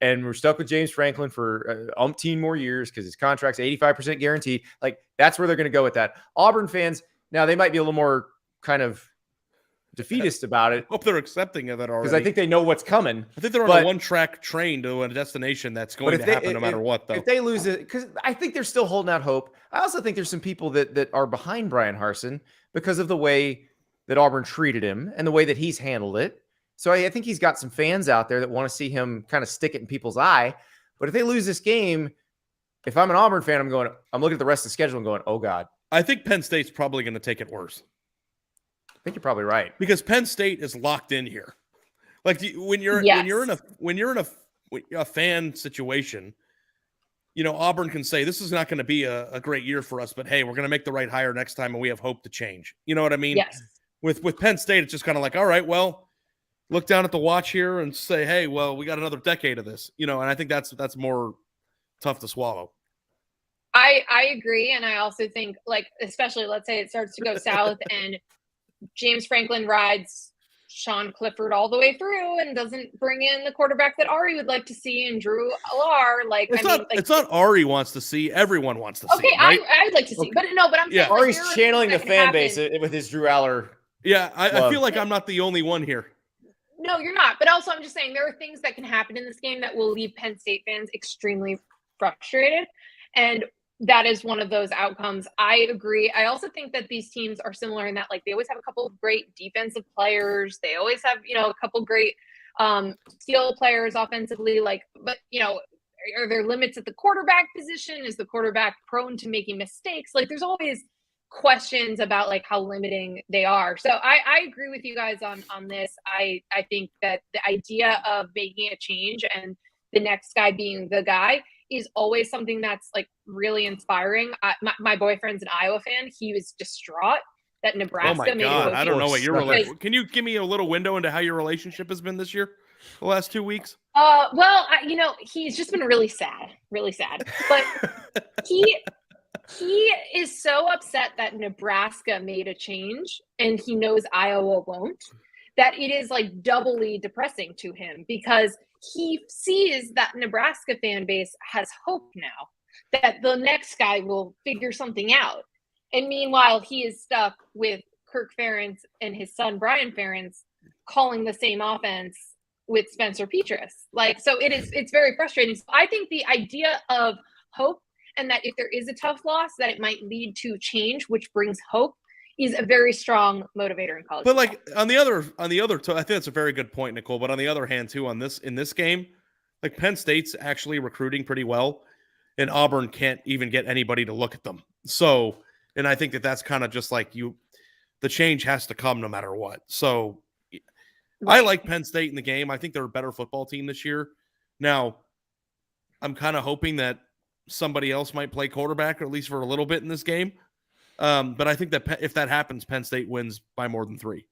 And we're stuck with James Franklin for umpteen more years because his contract's 85% guaranteed. Like, that's where they're going to go with that. Auburn fans, now they might be a little more kind of defeatist about it. Hope they're accepting of it already. Because I think they know what's coming. I think they're on a one-track train to a destination that's going to happen no matter what, though. If they lose it, because I think they're still holding out hope. I also think there's some people that are behind Brian Harsin because of the way that Auburn treated him and the way that he's handled it. So I think he's got some fans out there that want to see him kind of stick it in people's eye. But if they lose this game, if I'm an Auburn fan, I'm looking at the rest of the schedule and going, oh God. I think Penn State's probably going to take it worse. I think you're probably right, because Penn State is locked in here. Like when you're in a fan situation, Auburn can say this is not going to be a great year for us, but hey, we're going to make the right hire next time, and we have hope to change. You know what I mean? Yes. With Penn State, it's just kind of like, all right, well, look down at the watch here and say, hey, well, we got another decade of this. And I think that's more tough to swallow. I agree, and I also think, like, especially let's say it starts to go south and James Franklin rides Sean Clifford all the way through and doesn't bring in the quarterback that Ari would like to see and Drew Alar. Like, it's not Ari wants to see. Everyone wants to see. Okay, right? I'd like to see, but I'm saying Ari's channeling the fan base with his Drew Aller. Yeah, I feel like I'm not the only one here. No, you're not. But also, I'm just saying there are things that can happen in this game that will leave Penn State fans extremely frustrated, and that is one of those outcomes. I agree. I also think that these teams are similar in that, like, they always have a couple of great defensive players. They always have, a couple great skill players offensively. Like, but, are there limits at the quarterback position? Is the quarterback prone to making mistakes? Like, there's always questions about, like, how limiting they are. So I agree with you guys on this. I think that the idea of making a change and the next guy being the guy is always something that's, like, really inspiring. My boyfriend's an Iowa fan. He was distraught that Nebraska made it. Oh my God, I don't know what your relationship. Can you give me a little window into how your relationship has been this year, the last 2 weeks? Well, he's just been really sad. But he is so upset that Nebraska made a change and he knows Iowa won't, that it is, like, doubly depressing to him, because he sees that Nebraska fan base has hope now that the next guy will figure something out. And meanwhile, he is stuck with Kirk Ferentz and his son, Brian Ferentz, calling the same offense with Spencer Petras. Like, so it's very frustrating. So I think the idea of hope, and that if there is a tough loss, that it might lead to change, which brings hope, is a very strong motivator in college. But, like, on the other, I think that's a very good point, Nicole. But on the other hand, too, in this game, like, Penn State's actually recruiting pretty well, and Auburn can't even get anybody to look at them. So, and I think that's kind of just like the change has to come no matter what. So, right. I like Penn State in the game. I think they're a better football team this year. Now, I'm kind of hoping that somebody else might play quarterback, or at least for a little bit in this game. But I think that if that happens, Penn State wins by more than 3.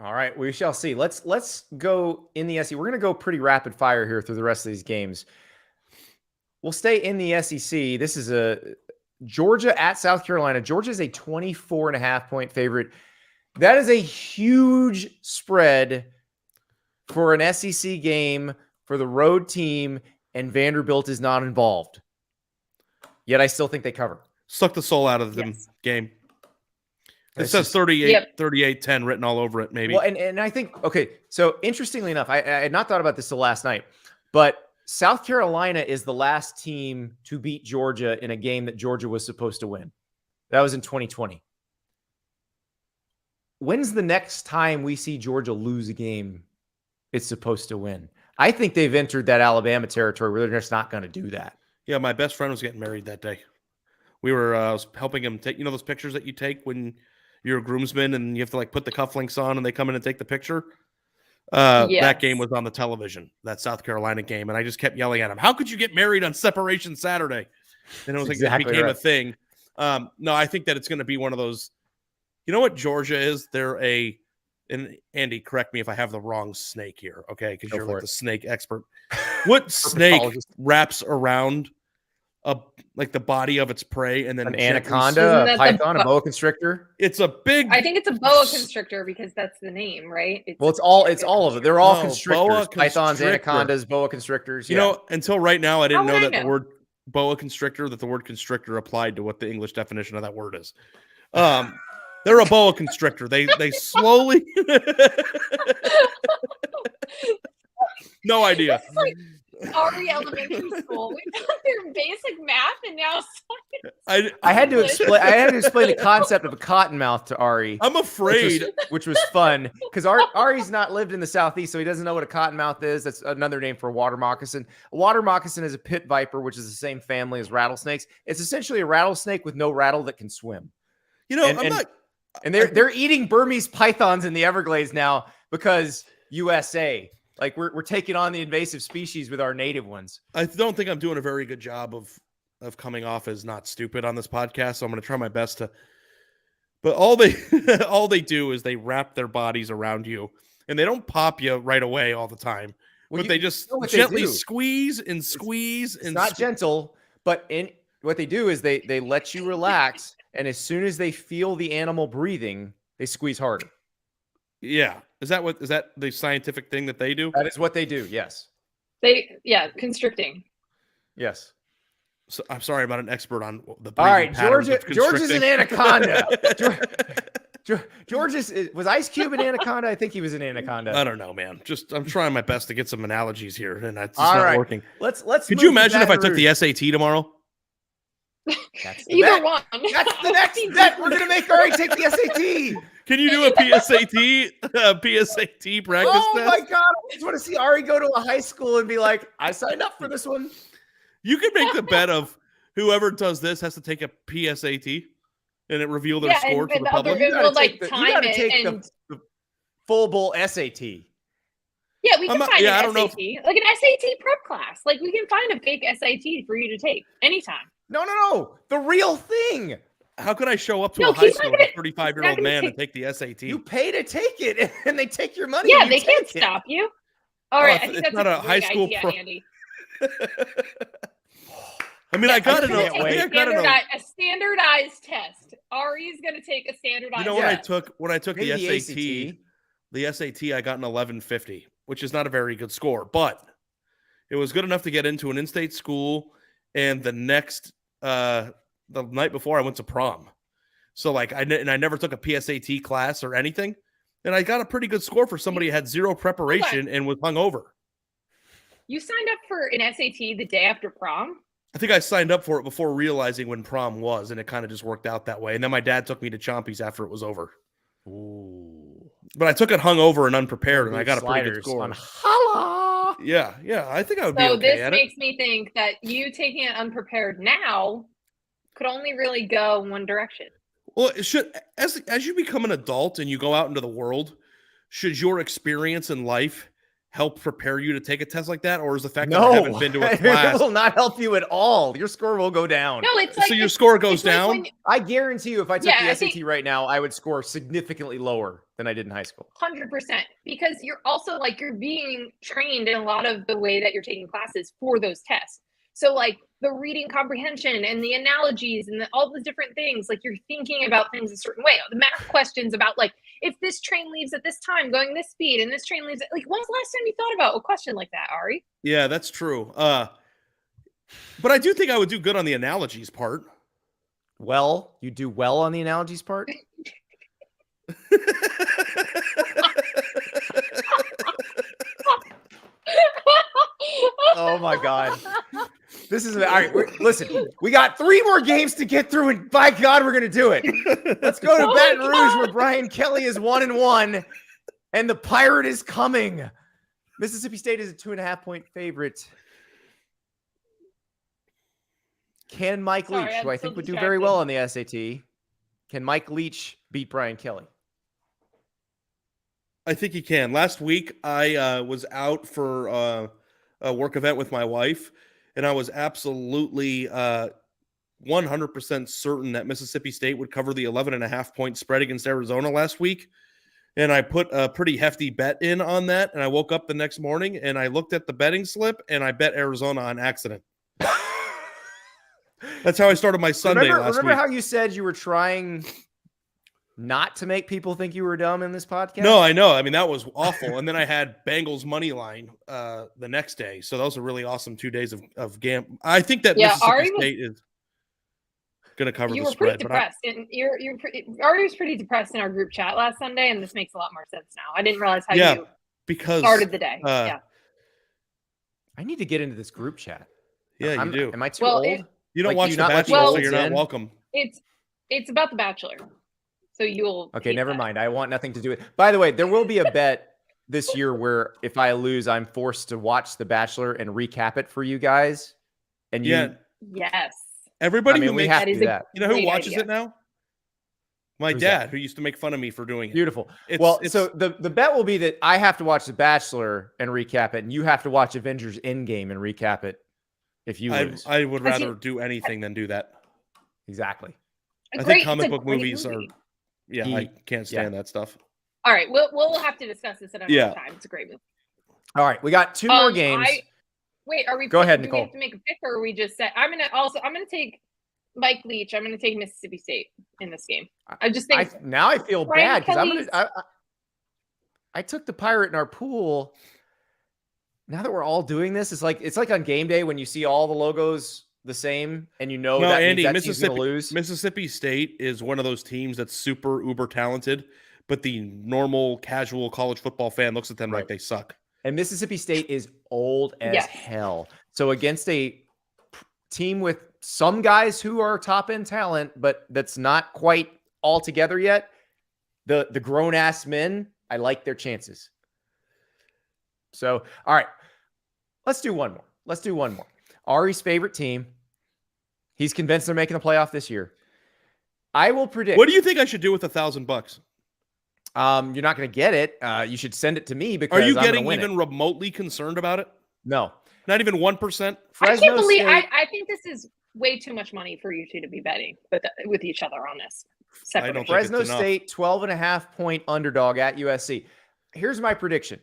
All right, we shall see. Let's go in the SEC. We're going to go pretty rapid fire here through the rest of these games. We'll stay in the SEC. This is a Georgia at South Carolina. Georgia is a 24.5-point favorite. That is a huge spread for an SEC game for the road team, and Vanderbilt is not involved. Yet I still think they cover. Suck the soul out of the game. It says 38-10 written all over it, maybe. Well, and I think, okay, so interestingly enough, I had not thought about this till last night, but South Carolina is the last team to beat Georgia in a game that Georgia was supposed to win. That was in 2020. When's the next time we see Georgia lose a game it's supposed to win? I think they've entered that Alabama territory where they're just not going to do that. Yeah, my best friend was getting married that day. We were I was helping him take, those pictures that you take when you're a groomsman and you have to, like, put the cufflinks on and they come in and take the picture. That game was on the television, that South Carolina game. And I just kept yelling at him, how could you get married on Separation Saturday? And it was exactly it became a thing. No, I think that it's going to be one of those, you know what Georgia is? They're and Andy, correct me if I have the wrong snake here. Okay. Cause you're like the snake expert. What snake wraps around like the body of its prey and then an anaconda, a python, a boa constrictor? It's a big. I think it's a boa constrictor because that's the name, right? It's all of it. They're all constrictors. Pythons, anacondas, boa constrictors. Yeah. Until right now, I didn't know that the word boa constrictor, that the word constrictor applied to what the English definition of that word is. They're a boa constrictor. They slowly. No idea. This is like Aubrey Elementary School. We got their basic math and now science. I had to explain the concept of a cottonmouth to Ari. I'm afraid, which was fun because Ari's not lived in the Southeast, so he doesn't know what a cottonmouth is. That's another name for a water moccasin. A water moccasin is a pit viper, which is the same family as rattlesnakes. It's essentially a rattlesnake with no rattle that can swim. You know, and they're eating Burmese pythons in the Everglades now because USA. Like we're taking on the invasive species with our native ones. I don't think I'm doing a very good job of coming off as not stupid on this podcast, so I'm going to try my best to. But all they do is they wrap their bodies around you, and they don't pop you right away all the time. Well, but they just gently squeeze and squeeze. It's not gentle, but what they do is they let you relax, and as soon as they feel the animal breathing, they squeeze harder. Yeah. Is that the scientific thing that they do? That is what they do. Yes. Constricting. Yes. So I'm sorry, I'm not an expert on the. All right, George is an anaconda. George was Ice Cube an anaconda? I think he was an anaconda. I don't know, man. I'm trying my best to get some analogies here, and it's not working. Let's. Could you imagine if I took the SAT tomorrow? Either one. That's the next bet. We're gonna make Ari take the SAT. Can you do a PSAT practice test? My God! I just want to see Ari go to a high school and be like, "I signed up for this one." You can make the bet of whoever does this has to take a PSAT and it reveal their score to the public. You got to take the full bowl SAT. Yeah, we can find an SAT, like an SAT prep class. Like we can find a fake SAT for you to take anytime. No, the real thing. How could I show up to a high school with a 35-year-old man and take the SAT? You pay to take it, and they take your money. Yeah, they can't stop you. All right, I think that's not a high school idea, Andy. I mean, I gotta know. A standardized test. Ari's gonna take a standardized. You know, when I took the SAT, I got an 1150, which is not a very good score, but it was good enough to get into an in-state school. And the night before, I went to prom. So I never took a PSAT class or anything, and I got a pretty good score for somebody who had zero preparation and was hungover. You signed up for an SAT the day after prom? I think I signed up for it before realizing when prom was, and it kind of just worked out that way. And then my dad took me to Chompies after it was over. Ooh. But I took it hungover and unprepared, and I got a pretty good score. On holla. Yeah, I think I would be okay at it. So this makes me think that you taking it unprepared now could only really go one direction. Well, it should, as you become an adult and you go out into the world, should your experience in life help prepare you to take a test like that, or is the fact that you haven't been to a class it will not help you at all? Your score will go down. No, it's like, so your score goes down. I guarantee you, if I took the SAT right now, I would score significantly lower than I did in high school. 100%, because you're also you're being trained in a lot of the way that you're taking classes for those tests. So the reading comprehension and the analogies and all the different things, you're thinking about things a certain way. The math questions about if this train leaves at this time going this speed and this train leaves when's the last time you thought about a question like that, Ari? Yeah, that's true. But I do think I would do good on the analogies part. Well, you do well on the analogies part? Oh my God. This is all right. Listen, we got 3 more games to get through, and by God, we're gonna do it. Let's go to Baton Rouge, where Brian Kelly is 1-1, and the Pirate is coming. Mississippi State is a 2.5-point favorite. Can Mike Leach, who I think would do very well on the SAT, can Mike Leach beat Brian Kelly? I think he can. Last week, I was out for a work event with my wife, and I was absolutely 100% certain that Mississippi State would cover the 11.5-point spread against Arizona last week. And I put a pretty hefty bet in on that. And I woke up the next morning and I looked at the betting slip and I bet Arizona on accident. That's how I started my Sunday last week. Remember how you said you were trying not to make people think you were dumb in this podcast? No, I know. I mean, that was awful. And then I had Bengals money line the next day. So those are really awesome 2 days of game. I think that Mississippi State is. going to cover you the were pretty spread. depressed, and Ari was pretty depressed in our group chat last Sunday, and this makes a lot more sense now. I didn't realize how you started the day. Yeah, I need to get into this group chat. Yeah, you do. Am I too old? You don't watch The Bachelor, so you're not welcome. It's about The Bachelor, so you'll. Okay, never mind. I want nothing to do with. By the way, there will be a bet this year where if I lose, I'm forced to watch The Bachelor and recap it for you guys. And yes, everybody we have to do that. You know who watches it now? My dad, who used to make fun of me for doing it. Beautiful. So the bet will be that I have to watch The Bachelor and recap it, and you have to watch Avengers Endgame and recap it if you lose. I would rather do anything than do that. Exactly. I think comic book movies are. Yeah, I can't stand that stuff. All right, we'll have to discuss this at another time. It's a great movie. All right, we got 2 more games. Wait, are we? Go ahead, do Nicole. We have to make a pick, or are we just set? I'm gonna take Mike Leach. I'm gonna take Mississippi State in this game. I just think now I feel bad because I took the Pirate in our pool. Now that we're all doing this, it's like on game day when you see all the logos the same and you know that Andy, means that team's gonna lose. Mississippi State is one of those teams that's super uber talented, but the normal casual college football fan looks at them like they suck. And Mississippi State is old as hell. So against a team with some guys who are top end talent, but that's not quite all together yet, the grown ass men, I like their chances. So, all right, let's do one more. Ari's favorite team. He's convinced they're making the playoff this year. I will predict. What do you think I should do with $1,000? You're not going to get it. You should send it to me because are you I'm getting even remotely concerned about it? No, not even 1%. I can't believe. I think this is way too much money for you two to be betting with each other on this. Fresno State 12.5 point underdog at USC. Here's my prediction.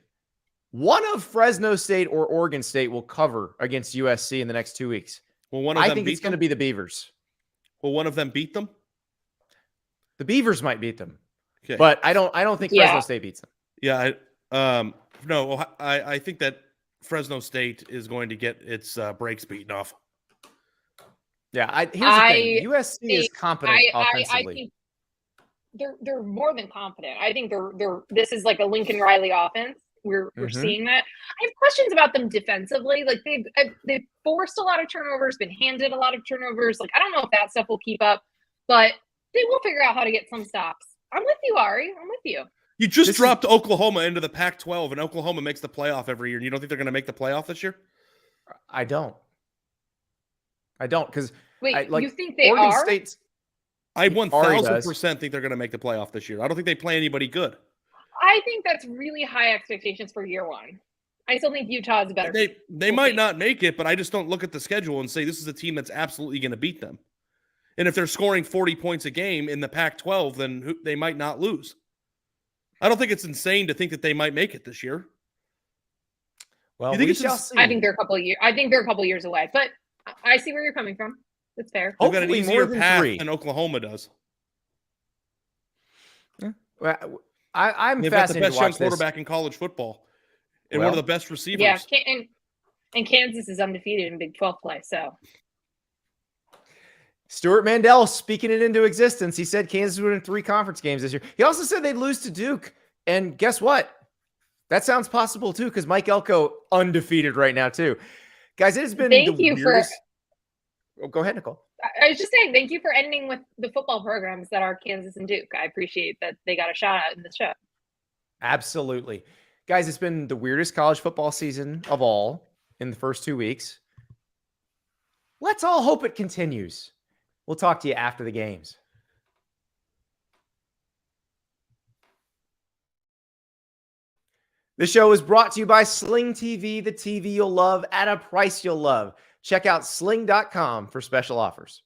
One of Fresno State or Oregon State will cover against USC in the next 2 weeks. Will I think it's going to be the Beavers. Will one of them beat them? The Beavers might beat them. Okay. But I don't think Fresno State beats them. Yeah, I think that Fresno State is going to get its brakes beaten off. Yeah, here's the thing. USC is competent offensively. I think they're more than competent. I think this is like a Lincoln Riley offense. We're seeing that. I have questions about them defensively. Like they've forced a lot of turnovers, been handed a lot of turnovers. Like I don't know if that stuff will keep up, but they will figure out how to get some stops. I'm with you, Ari. I'm with you. You just dropped Oklahoma into the Pac-12, and Oklahoma makes the playoff every year. And you don't think they're going to make the playoff this year? I don't because you think they Oregon are? State's, I 1,000% think they're going to make the playoff this year. I don't think they play anybody good. I think that's really high expectations for year one. I still think Utah is better. They might not make it, but I just don't look at the schedule and say this is a team that's absolutely going to beat them. And if they're scoring 40 points a game in the Pac-12, then they might not lose. I don't think it's insane to think that they might make it this year. Well, we shall see. I think they're a couple of years. I think they're a couple of years away, but I see where you're coming from. That's fair. They've got an easier path than Oklahoma does. Yeah. Well, I'm They've got the best young quarterback in college football and one of the best receivers. Yeah, and Kansas is undefeated in Big 12 play. So Stuart Mandel speaking it into existence. He said Kansas would win 3 conference games this year. He also said they'd lose to Duke. And guess what? That sounds possible too, because Mike Elko undefeated right now too. Guys, it has been go ahead, Nicole. I was just saying, thank you for ending with the football programs that are Kansas and Duke. I appreciate that they got a shout out in the show. Absolutely. Guys, it's been the weirdest college football season of all in the first 2 weeks. Let's all hope it continues. We'll talk to you after the games. This show is brought to you by Sling TV, the TV you'll love at a price you'll love. Check out sling.com for special offers.